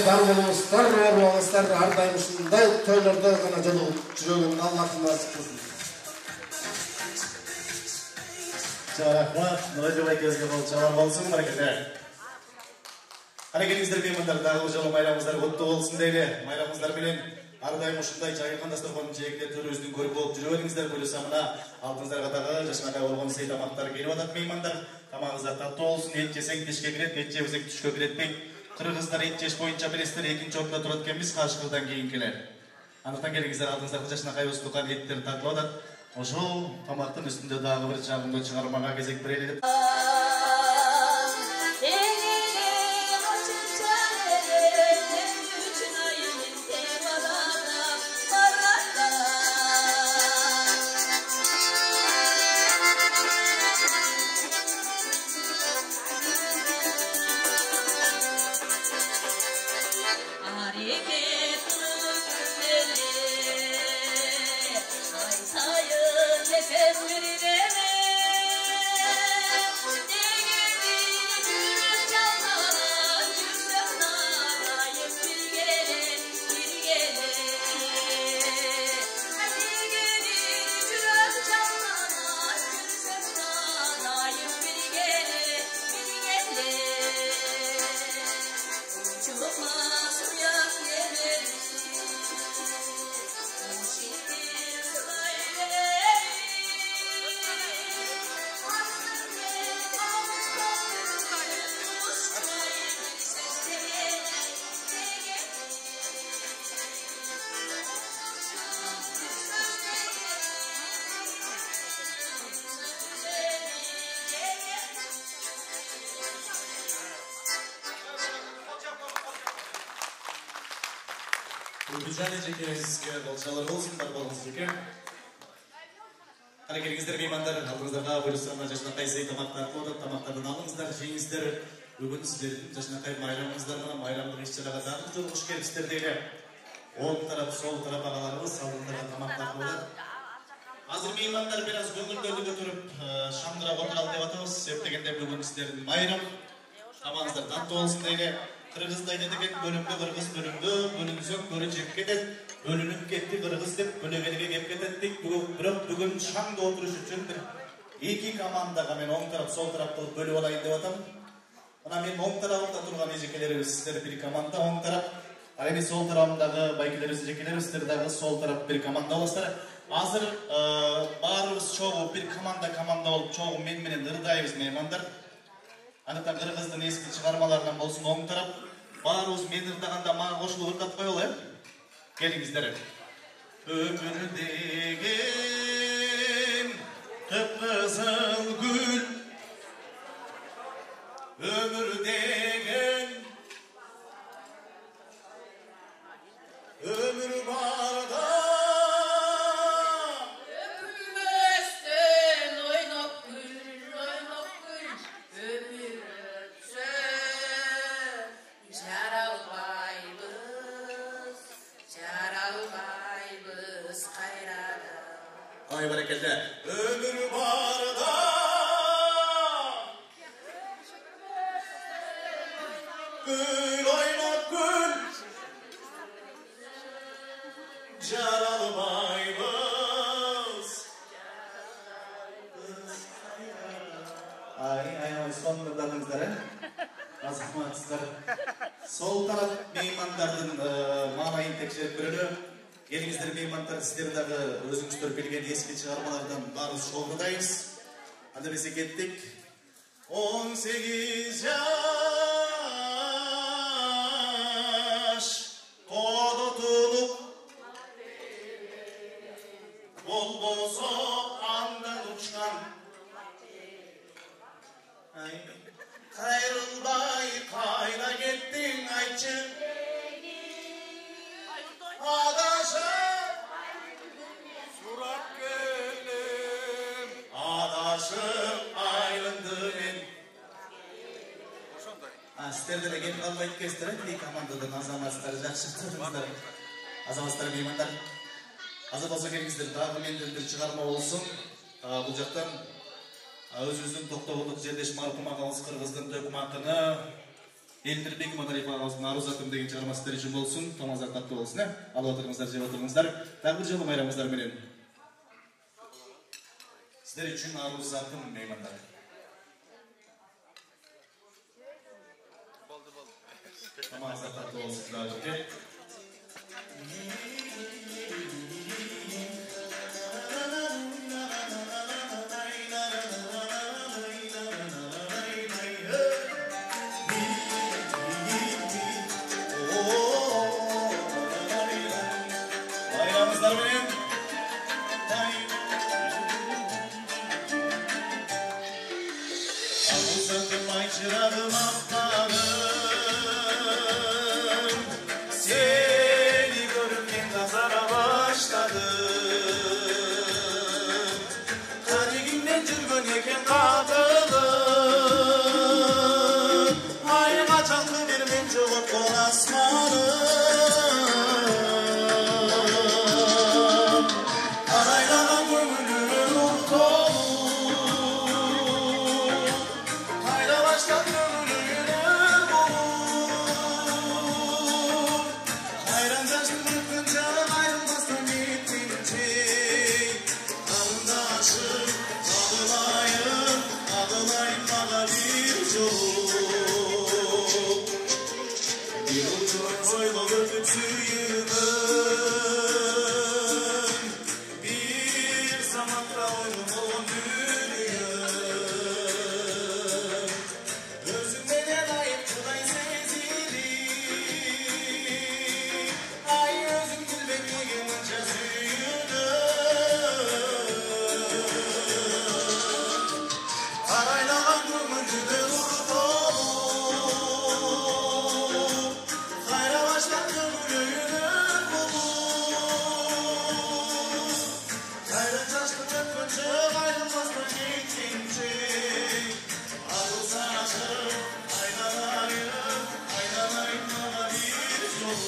бар болуңуздар, оор болуңуздар, ар дайым ушундай тойлордо гана жолугуп жүрөгүн Аллахым насип кылсын. Çok rahmat. Nuracı Baykez'e bol çalar olsun hareketler. Hareketizler meymanlar dağı jolu mayramızlar kutlu olsun deyli. Mayramızlar bilen ardayım ушундай жайылган дасторконун жээкте төрүбүздүн көрүп болуп жүрө бериңиздер. Бөлөсө мына алдыңыздарга дагы жашынакай болгон сый тамактар келип атат меймандар. Тамагыңыздар таттуу болсун. Эт жесең тишке кирет, эт жебесең түшкө кирет дейт. Кыргыздар эт жеш боюнча билесиздер, экинчи орунда турат экенбиз, кашкырдан кийинкилер. Андыктан келиңиздер, алдыңыздарга жашынакай устукан эттер тартылып атат. Ошол тамактын үстүндө дагы бир жагымды чыгармага кезек берели деп. Gülcan Ece'ye sizge bolçalar olsun, var bolunuz Ece'ye. Hadi gelingizler meymanlar, aldığınızlarga buyursanlar жашынакай сый тамактар ko'dab, tamaklardan alыңızlar, жеңиздер. Бүгүн сиздердин жашынакай майрамыңыздар менен майрамдык иш-чарага дагы жолугуш келипсиздер дейли. Оң тарап, сол тарап агаларыбыз алдыңыздарга тамактар ko'dат. Азыр меймандар бир аз көңүлдөрү көтөрүп, шамдырап отуралы деп атабыз. Себеп дегенде бүгүн сиздердин майрам. Тамагыңыздар таттуу болсун дейли. Kırgız'da dediğin bölümde Kırgız bölümde, bölünsün bölü çek kedet, bölünüp ketti Kırgız dep, bölügelge gep ketettik. Bugün şamda oturuş için bir iki komandaga men oң taraf, sol taraf kılıp bölü olayın dep atam. Ona men oң tarafında turgan ejekeleri sizler bir komanda oң taraf, ayni sol tarafındagı baykeleri ejekeleri sizler dagı sol taraf bir komanda olasыздар. Азыр баарыбыз чогуу bir komanda болуп чогуу мен менен ырдайбыз меймандар. Андыктан Кыргыздын эски чыгармаларынан болсун оң тарап, баарыбыз мен ырдаганда мага кошулуп ырдап коелу, э? Келиңиздер. Ömür деген кып-кызыл гүл, ömür деген ömür barda Ay bereketler. Ömür barda gül oynat gül Caralbaybız Ay sonlarınızlar azamatsızlar Sol taraf meymanlarının manayın tekşerip bölünü Gelingizler meymanlar sizler dagı özüңүздөр билген eski чыгармалардан баарыбыз шолгудайбыз. Анда биз кеттик. 18 жаш тодотулуп болбосо андан учкан. Кайрылбай кайда кеттиң айтчы. Sizler de gelip kalmayıp kestiren bir komandadan azamatsızlar, жақсы тұрыңыздар. Azamatsızlar meymanдар. Azı болса келіңіздер, дағы менден bir çıkarma olsun. Бұл жақтан өзіміздің тоқтоғылдық жердеш марқұм ағамыз Қырғыздың төкім ақыны Элмирбек Иманғалиев ағамыздың ару затым деген шығарма сіздер үшін болсын, тамазар тапты болсын. Алып отырыңыздар, жеп отырыңыздар. Тағы бір жолы майрамыңыздар менен. Сіздер үшін ару затым меймандар. Тамазар тапты болсын сіздер. Seni görürken nazara başladım. Kadigimden жүргөн eken kadılım. Ayıma çalkı vermen жоғоткон asmanım. Araylanan көңүлүм толуп. Kayda başlat kömürlüğüne bulup. Hayran taştım öpünce ayrılmazdan gittince. Alında aşık ağlayın, ağlayın bana bir çok. Bir ucun soylu öpüp suyunun. Bir zamanda oyunun ürüyün. Özümden ayıp kılay sezilir. Ay özüm bilmediğim önce suyunun. Karaylanan kömürcüde urt olup. Hayra başlar kömürlüğünü bulup. Hayran taştım öpünce ayrılmazdan gittince. Arul saçım aynalayım, aynalayım bana bir yol.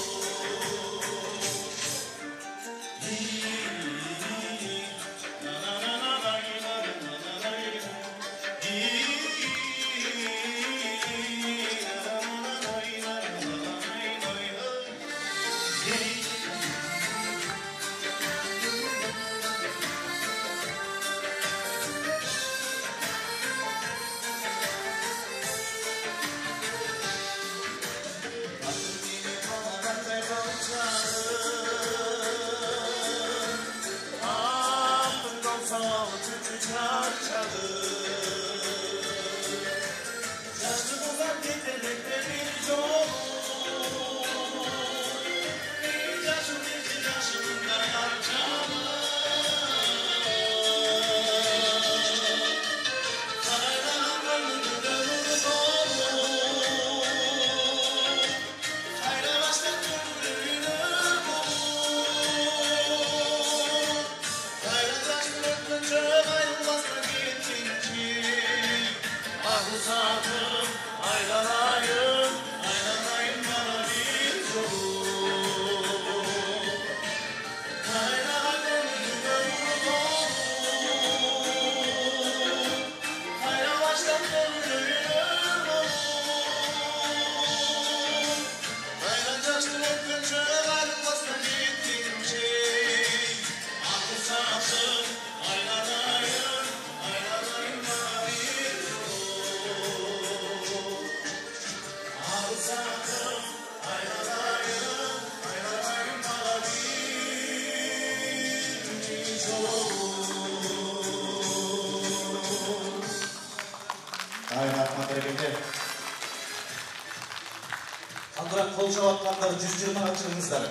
Қандырақ қол жауатқандар 120 açığınızдар.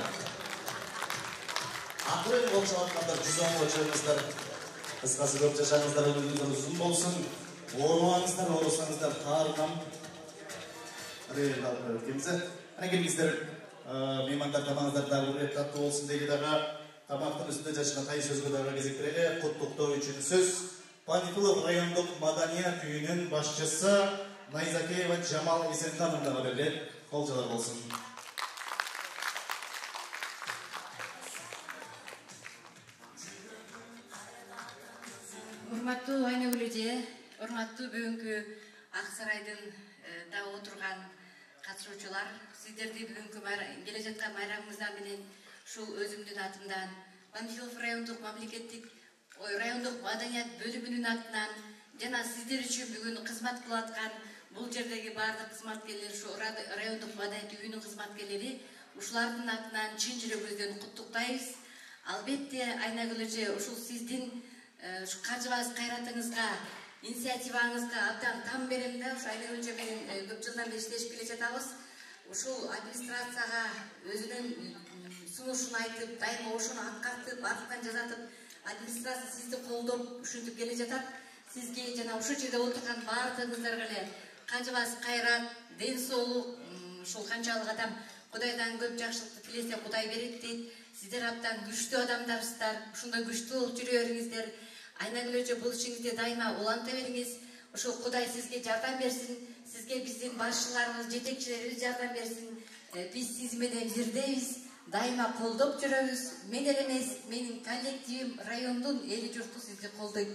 Ақырын қол жауатқандар 110 açığınızдар. Қысқасы көп жашаңыздар, өміріңіздер ұзын болсын. Оруаңыздар, орысаңыздар, тарынам. Әне келіңіздер, меймандар тамаңыздар дағы бір татты болсын дейді дағы. Тамақтың үстінде жашына қай сөзгі дағы кезектерге құттықтау үшін сөз. Панфилов райондық маданият үйінің басшысы Найзакеева Жамал Есенхановнаға беріледі. Қолжалар болсын. Урматтуу Айнагүл эже, урматтуу бүгүнкү Аксарайдын да отурган катышуучулар, сиздерди бүгүнкү келе жаткан майрамыңыздан менен ушул өзүмдүн атымдан, Панфилов райондук мамлекеттик райондук маданият бөлүмүнүн атынан жана сиздер үчүн бүгүн кызмат кылып аткан бул жердеги баардык кызматкерлер, ушу райондук маданият үйүнүн кызматкерлери, ушулардын атынан чын жүрөгүбүздөн куттуктайбыз. Албетте Айнагүл эже ушул сиздин каржыбас кайратыңызга, инициативаңызга абдан там берем да. Ушу Айнагүл эже менен көп жылдан бери иштешип келе жатабыз. Ушул администрацияга өзүнүн сунушун айтып, дайыма ошону аткартып, артынан жазатып, администрация сизди колдоп, ушинтип келе жатат. Сизге жана ушул жерде отурган баардыгыңыздарга эле канчабас кайрат, ден соолук, ушул канчалык адам Кудайдан көп жакшылыкты тилесе Кудай берет дейт. Сиздер абдан күчтүү адамдарсыздар. Ушундай күчтүү болуп жүрө бериңиздер. Айнагүл эже бул ишиңизде дайыма уланта бериңиз. Ушул Кудай сизге жардам берсин. Сизге биздин башчыларыбыз, жетекчилерибиз жардам берсин. Биз сиз менен бирдейбиз. Дайыма колдоп жүрөбүз. Мен эле эмес, менин коллективим, райондун эли журту сизди колдойт.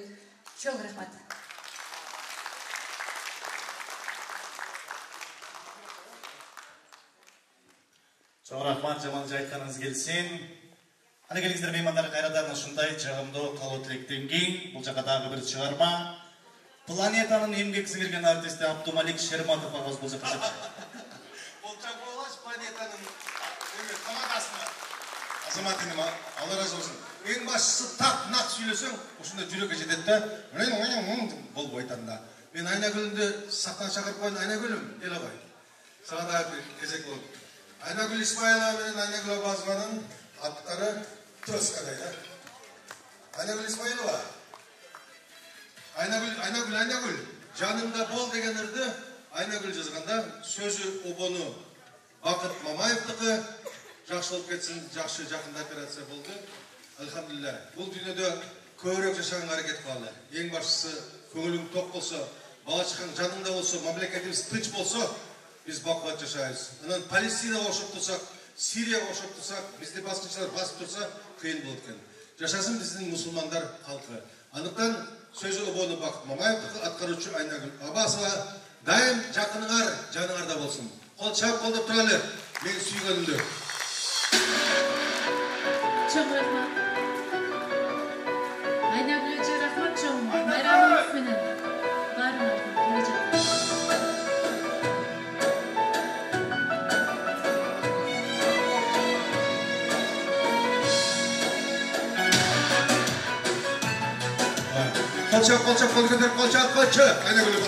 Чоң рахмат. Чоң рахмат, жаман айтканыңыз келсин. Аны келиңиздер меймандар, кайрадан ушундай жагымдуу калуу тилектен кийин бул жака дагы бир чыгарма. Планетанын эмгек сиңирген артисти Абдумалик Шерматов агабыз бул жака чыкты. Болчак болаш планетанын тамагасына. Азаматым, Алла разы болсун. Эң башчысы так сүйлөсөң, ушундай жүрөккө жетет да. Болбой айтанда. Мен Айнагүлдү сактан чакырып коюн, Айнагүлүм, эл агай. Сага дагы кезек болот. Айнагүл Исмаилова менен Айнагүл Абазованын аттары тескадай да. Айнагүл Исмаилова. Айнагүл, жанымда бол деген ырды Айнагүл жазганда, сөзү обону Бакыт Мамаевдики. Жакшы болуп кетсин, жакшы жакында операция болду. Алхамдулилlah. Бул дүйнөдө көбүрөөк жашаганга аракет кылалы. Эң башкысы көңүлүң ток болсо, бала чакаң жаныңда болсо, мамлекетибиз тынч болсо, биз бакубат жашайбыз. Анан Палестинага окшоп турсак, Сирияга окшоп турсак, бизди баскынчылар басып турса, кыйын болот экен. Жашасын биздин мусулмандар халкы. Андыктан сөзү обону Бакыт Мамаевдики, аткаруучу Айнагүл Абасова дайым жакыныңар, жаныңарда болсун. Кол чап колдоп туралы. Мен сүйгөнүмдү. Чоң рахмат. Айнагүл эже рахмат чоң. Майрамыңыз менен баарыңар келе жатат. Kolçak, kol götür, kolçak. Aynagül.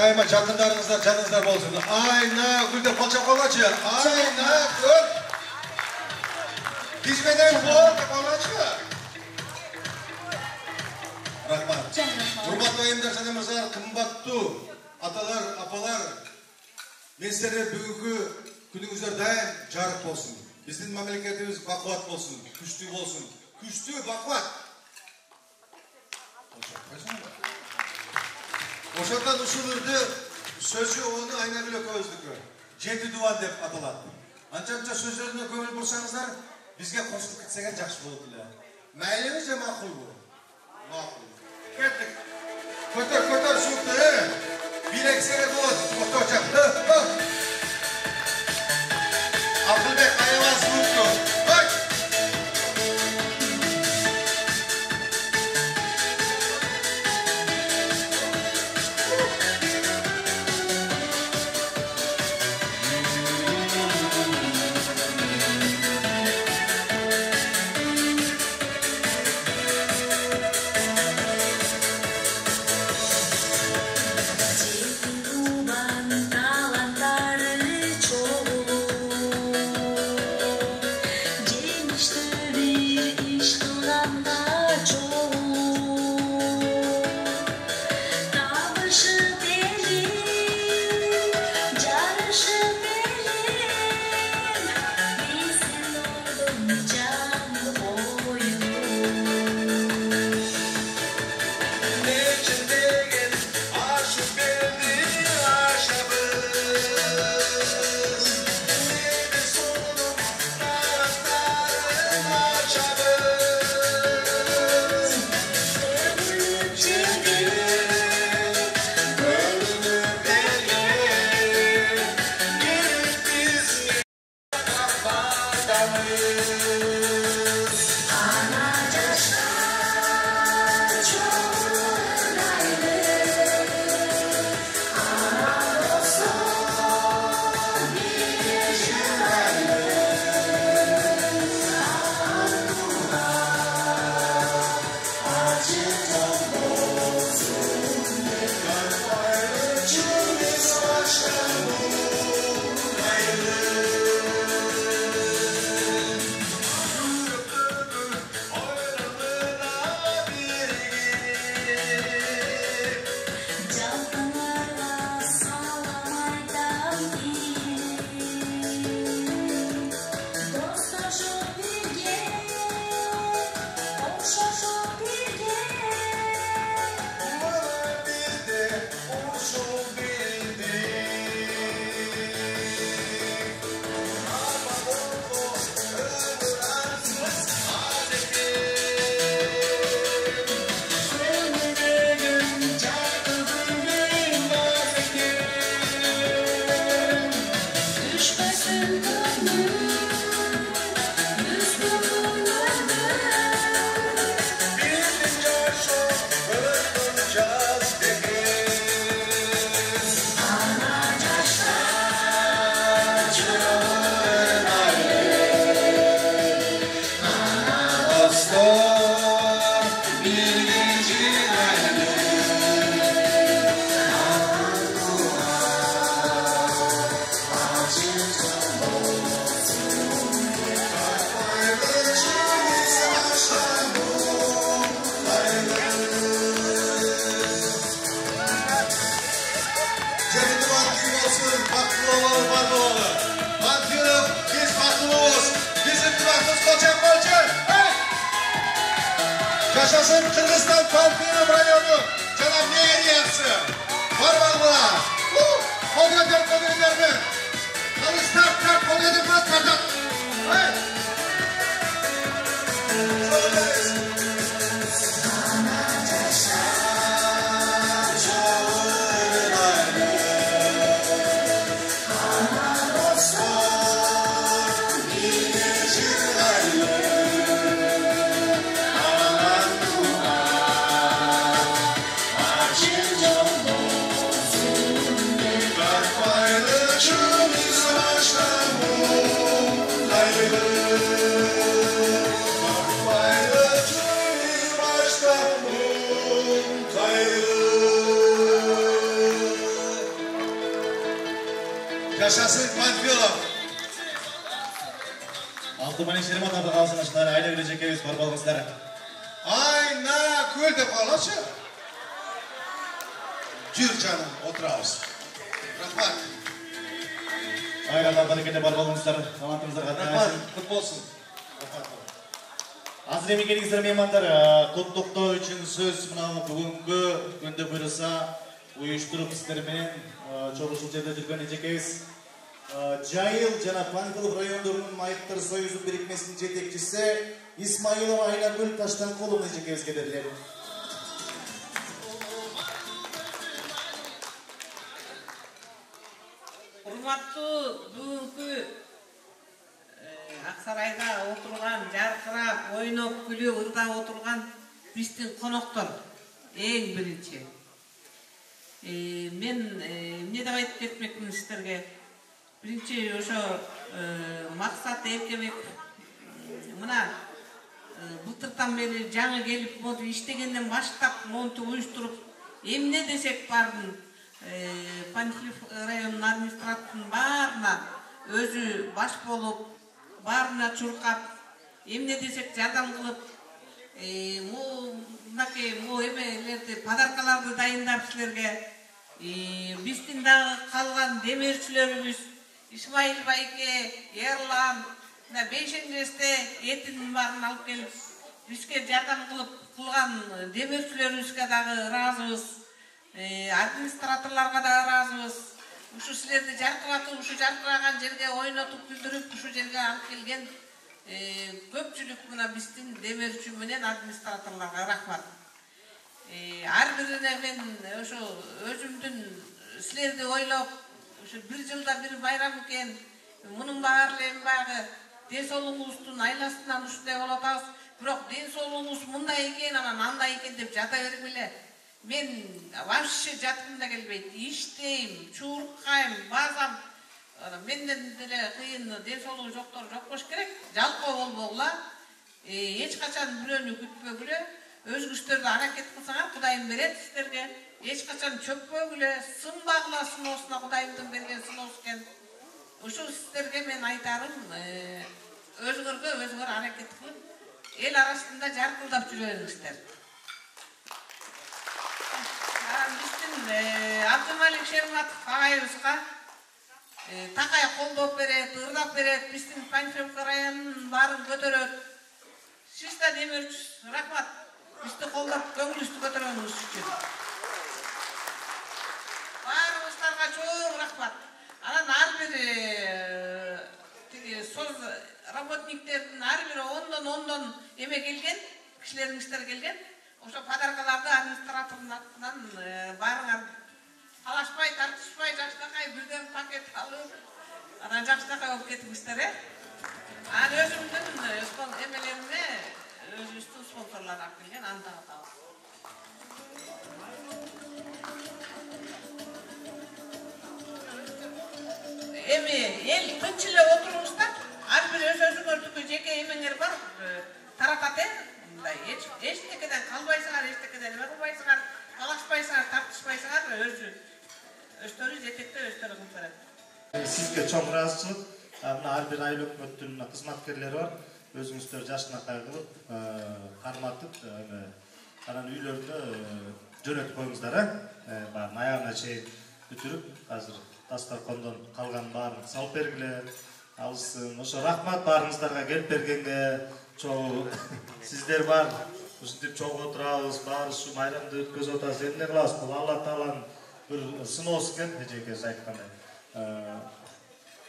Daima yakınlarınızda canınızda bolsun. Ayna gülde kolça kolacı. Ayna gül. Hizmeden bu kolacı. Rahmat. Hurmatlı ayımдар sanımızlar, kımbatlı atalar, apalar. Men sizlere бүгінгі күніңіздер дайым жарық болсын. Біздің мемлекетіміз бақуат болсын, күшті болсын. Күшті, бақуат. Ошақтан ұшылырды сөзі оны айнагүлі көздікі. Жеті дуан деп аталады. Анша сөздеріне көңіл болсаңыздар, бізге қосылып кетсеген жақсы болды. Мәйліңіз де мақұл бұл. Мақұл. Кеттік. Көтер суықты. Билексеге болады. Көтер жақты. Ақылбек аяла суықты. Yaşasın Kırgızistan Palpiyonum rayonu Cenab Meğeriyası. Var var var. Kol gönder mi? Жашасын Панфилов. Алтыман Шеримат абы қалсынышылар, айда үлі жекебіз бар болғыздар. Айна көл деп қалашы. Жүр жаным, отырауыз. Рахмат. Айрада барекеде бар болғыздар, талантымыздар қатынайсын. Құт болсын. Азыр емекеніңіздер меймандар, құттықтау үшін сөз мынау бүгінгі күнді бұйырса ұйыштырып істермен чоғышыл жерде жүрген ежекейіз. Жайыл жана Панфилов райондорунун майыптар союзу бирикмесинин жетекчиси Исмаилова Айнагүл Таштанкуловна ежекейибизге берилет. Урматтуу бүгүнкү Аксарайда отурган, жаркырап, ойноп, күлүп, ырдап отурган биздин коноктор эң биринчи. Мен эмне деп айтып кетмекмин сиздерге? Биринчи ошо максат эркебек мына былтыртан бери жаңы келип моду иштегенден баштап монтип уюштуруп эмне десек бардын Панфилов районунун администраторунун баарына өзү баш болуп баарына чуркап эмне десек жардам кылып мынакей эмелерди подаркаларды дайындап силерге биздин дагы калган демирчилерибиз Исмаил байке, Ерлан, бейшенгесте этинин баарын алып келип бизге жардам кылган демирчилерибизге дагы ыраазыбыз, администраторлорго да ыраазыбыз. Ушу силерди жаркыратып, ушу жаркыраган жерге ойнотуп күлдүрүп, ушу жерге алып келген көпчүлүк мына биздин демирчи менен администраторлорго рахмат. Ар бирине мен ошо өзүмдүн силерди ойлоп, ошо бир жылда бир байрам экен, мунун баары эми баягы ден соолугубуздун айласынан ушундай болуп атабыз. Бирок ден соолугубуз мындай экен, анан андай экен деп жата бербеле. Мен вообще жаткым да келбейт. Иштейм, чуркайм, базам. Менден деле кыйын ден соолугу жоктор жок болуш керек. Жалкоо болбогула. Эч качан бирөөнү күтпөгүлө. Өзгүчтөрдү аракет кылсаңар, Кудайым берет сиздерге. Эч качан чөкпөгүлө, сынбагыла сыноосуна Кудайымдын берген сыноос экен. Ушул сиздерге мен айтарым, өзүңөр аракет кылып, эл арасында жаркылдап жүрөңүздөр. Биздин Абдымалик Шерматов агайыбызга такай колдоп берет, ырдап берет, биздин Панфилов районунун баарын көтөрөт. Сиз да демирчүсүз, рахмат. Бизди колдоп, көңүлүбүздү көтөргөнүңүз үчүн. Баарыбыздарга чоң рахмат. Анан ар бир соз работниктердин ар бири ондон эме келген, кишилериңиздер келген. Ошо подаркаларды администратордун атынан баарыңар талашпай, тартышпай, жакшынакай бирден пакет алып, анан жакшынакай болуп кетиңиздер, Анан өзүмдүн эмелериме өзүбүздүн спонсорлор алып келген, аны да атабыз. Эми эл тынч эле отуруңуздар, ар бир өзүңөрдүкү жеке эмеңер бар, таратат мындай эчтекеден калбайсыңар, эчтекеден эме кылбайсыңар, талашпайсыңар, тартышпайсыңар, өздөрү жетектеп өздөрү кылып берет. Сизге чоң ыраазычылык. Мына ар бир айыл өкмөттүн кызматкерлери бар. Өзүңүздөр жакшынакай кылып, карматып, анан үйлөрүндө жөнөтүп коюңуздар, баарын аягына чейин бүтүрүп, азыр дасторкондон калган баарын салып бергиле. Алсын. Ошо рахмат баарыңыздарга келип бергенге. Чоң сиздер бар. Ушинтип чоң отурабыз, баары ушу майрамды өткөзүп атабыз. Эмне кылабыз? Бул Алла Тааланын бир сыноосу экен, эжекең айткандай.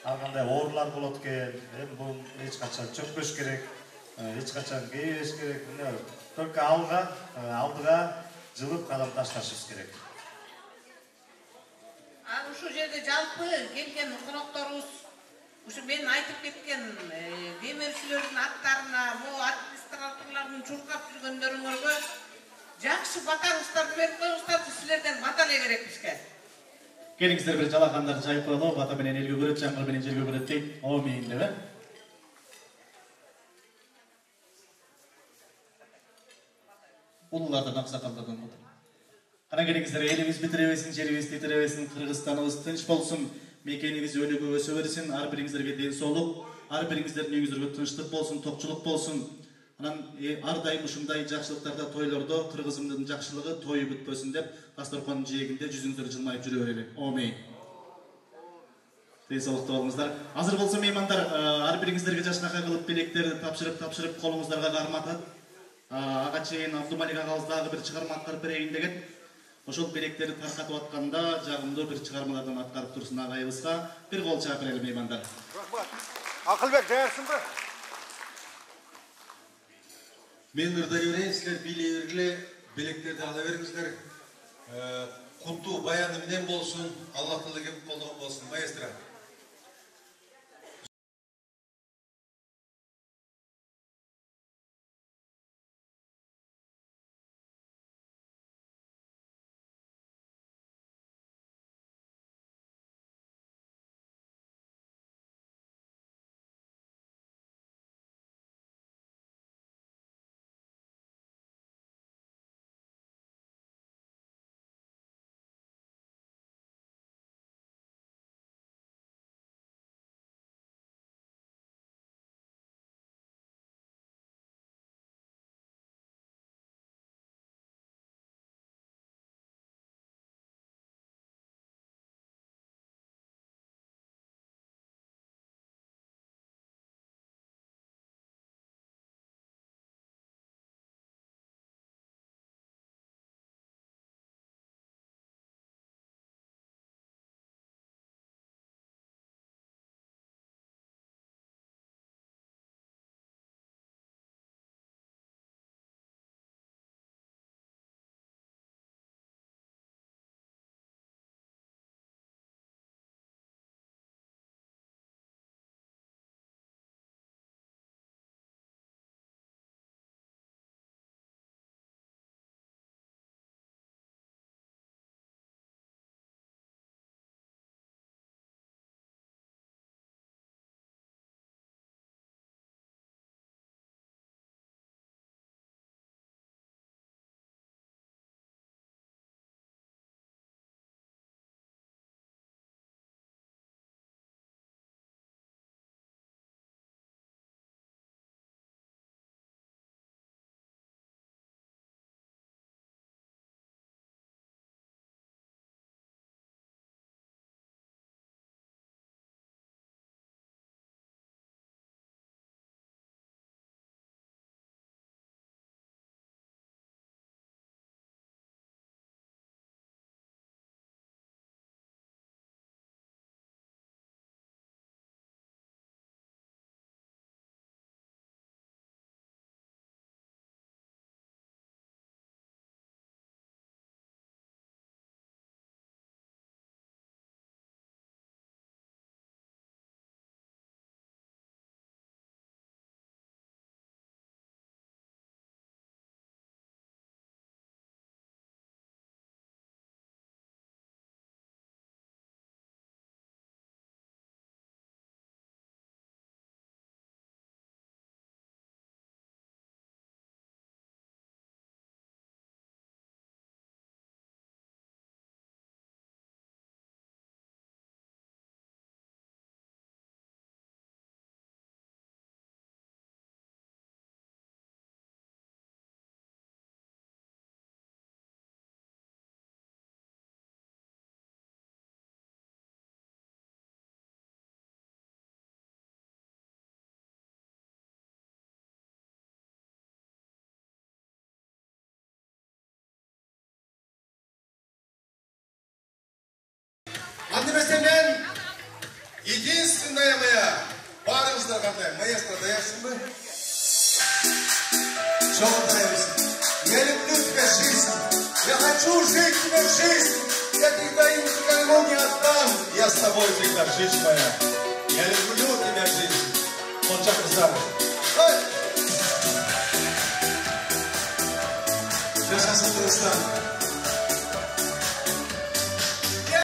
Ар кандай оорулар болот экен. Эми бул эч качан чөкпөш керек, эч качан кейбеш керек. Только алдыга жылып кадам ташташыбыз керек. Ушул жерде жалпы келген конокторубуз, ушу мен айтып кеткен демирчилердин аттарына, могу администраторлордун чуркап жүргөндөрүңөргө жакшы батаңыздарды берип коюңуздар, силерден бата эле керек бизге. Келиңиздер бир жалакандар жайып коелу, бата менен элге көрөт, жаңгыр менен жерге көрөт дейт. Омин деп, Улуулардан аксакалдардан отур. Кана келиңиздер, элибиз битире берсин, жерибиз титире берсин, Кыргызстаныбыз тынч болсун. мекениңиз өнүгүп өсө берсин, ар бириңиздерге ден соолук, ар бириңиздердин үйүңүздөргө тынчтык болсун, токчулук болсун. Анан ар дайым ушундай жакшылыктарда, тойлордо кыргызымдын жакшылыгы тою бүтпөсүн деп, дасторкондун жээгинде жүзүңүздөр жылмайып жүрө берели. Омейн. Ден соолукта болуңуздар. Азыр болсо меймандар, ар бириңиздерге жашынакай кылып белектерди тапшырып колуңуздарга карматат. Ага чейин Абдумалик агабыз дагы бир чыгарма аткарып берейин деген. Ошол белектерди таркатып атканда жагымдуу бир чыгармалардан аткарып турсун агайыбызга. Бир кол чаап берели меймандар. Рахмат. Акылбек даярсыңбы? Мен ырдай берейин, силер бийлей бергиле, белектерди ала бериңиздер. Куттуу баяны менен болсун, Аллах Таала кеп колдогон болсун, маэстро. Андеместен единственная моя барыңыздар қандай, маэстро даярсың бы? Желаемся. Я люблю тебя, жизнь. Я хочу жить тебе в жизнь. Я тебя никому не отдам. Я с тобой всегда, жизнь моя. Я люблю тебя, жизнь. Вот так и сам. Сейчас я смотрю,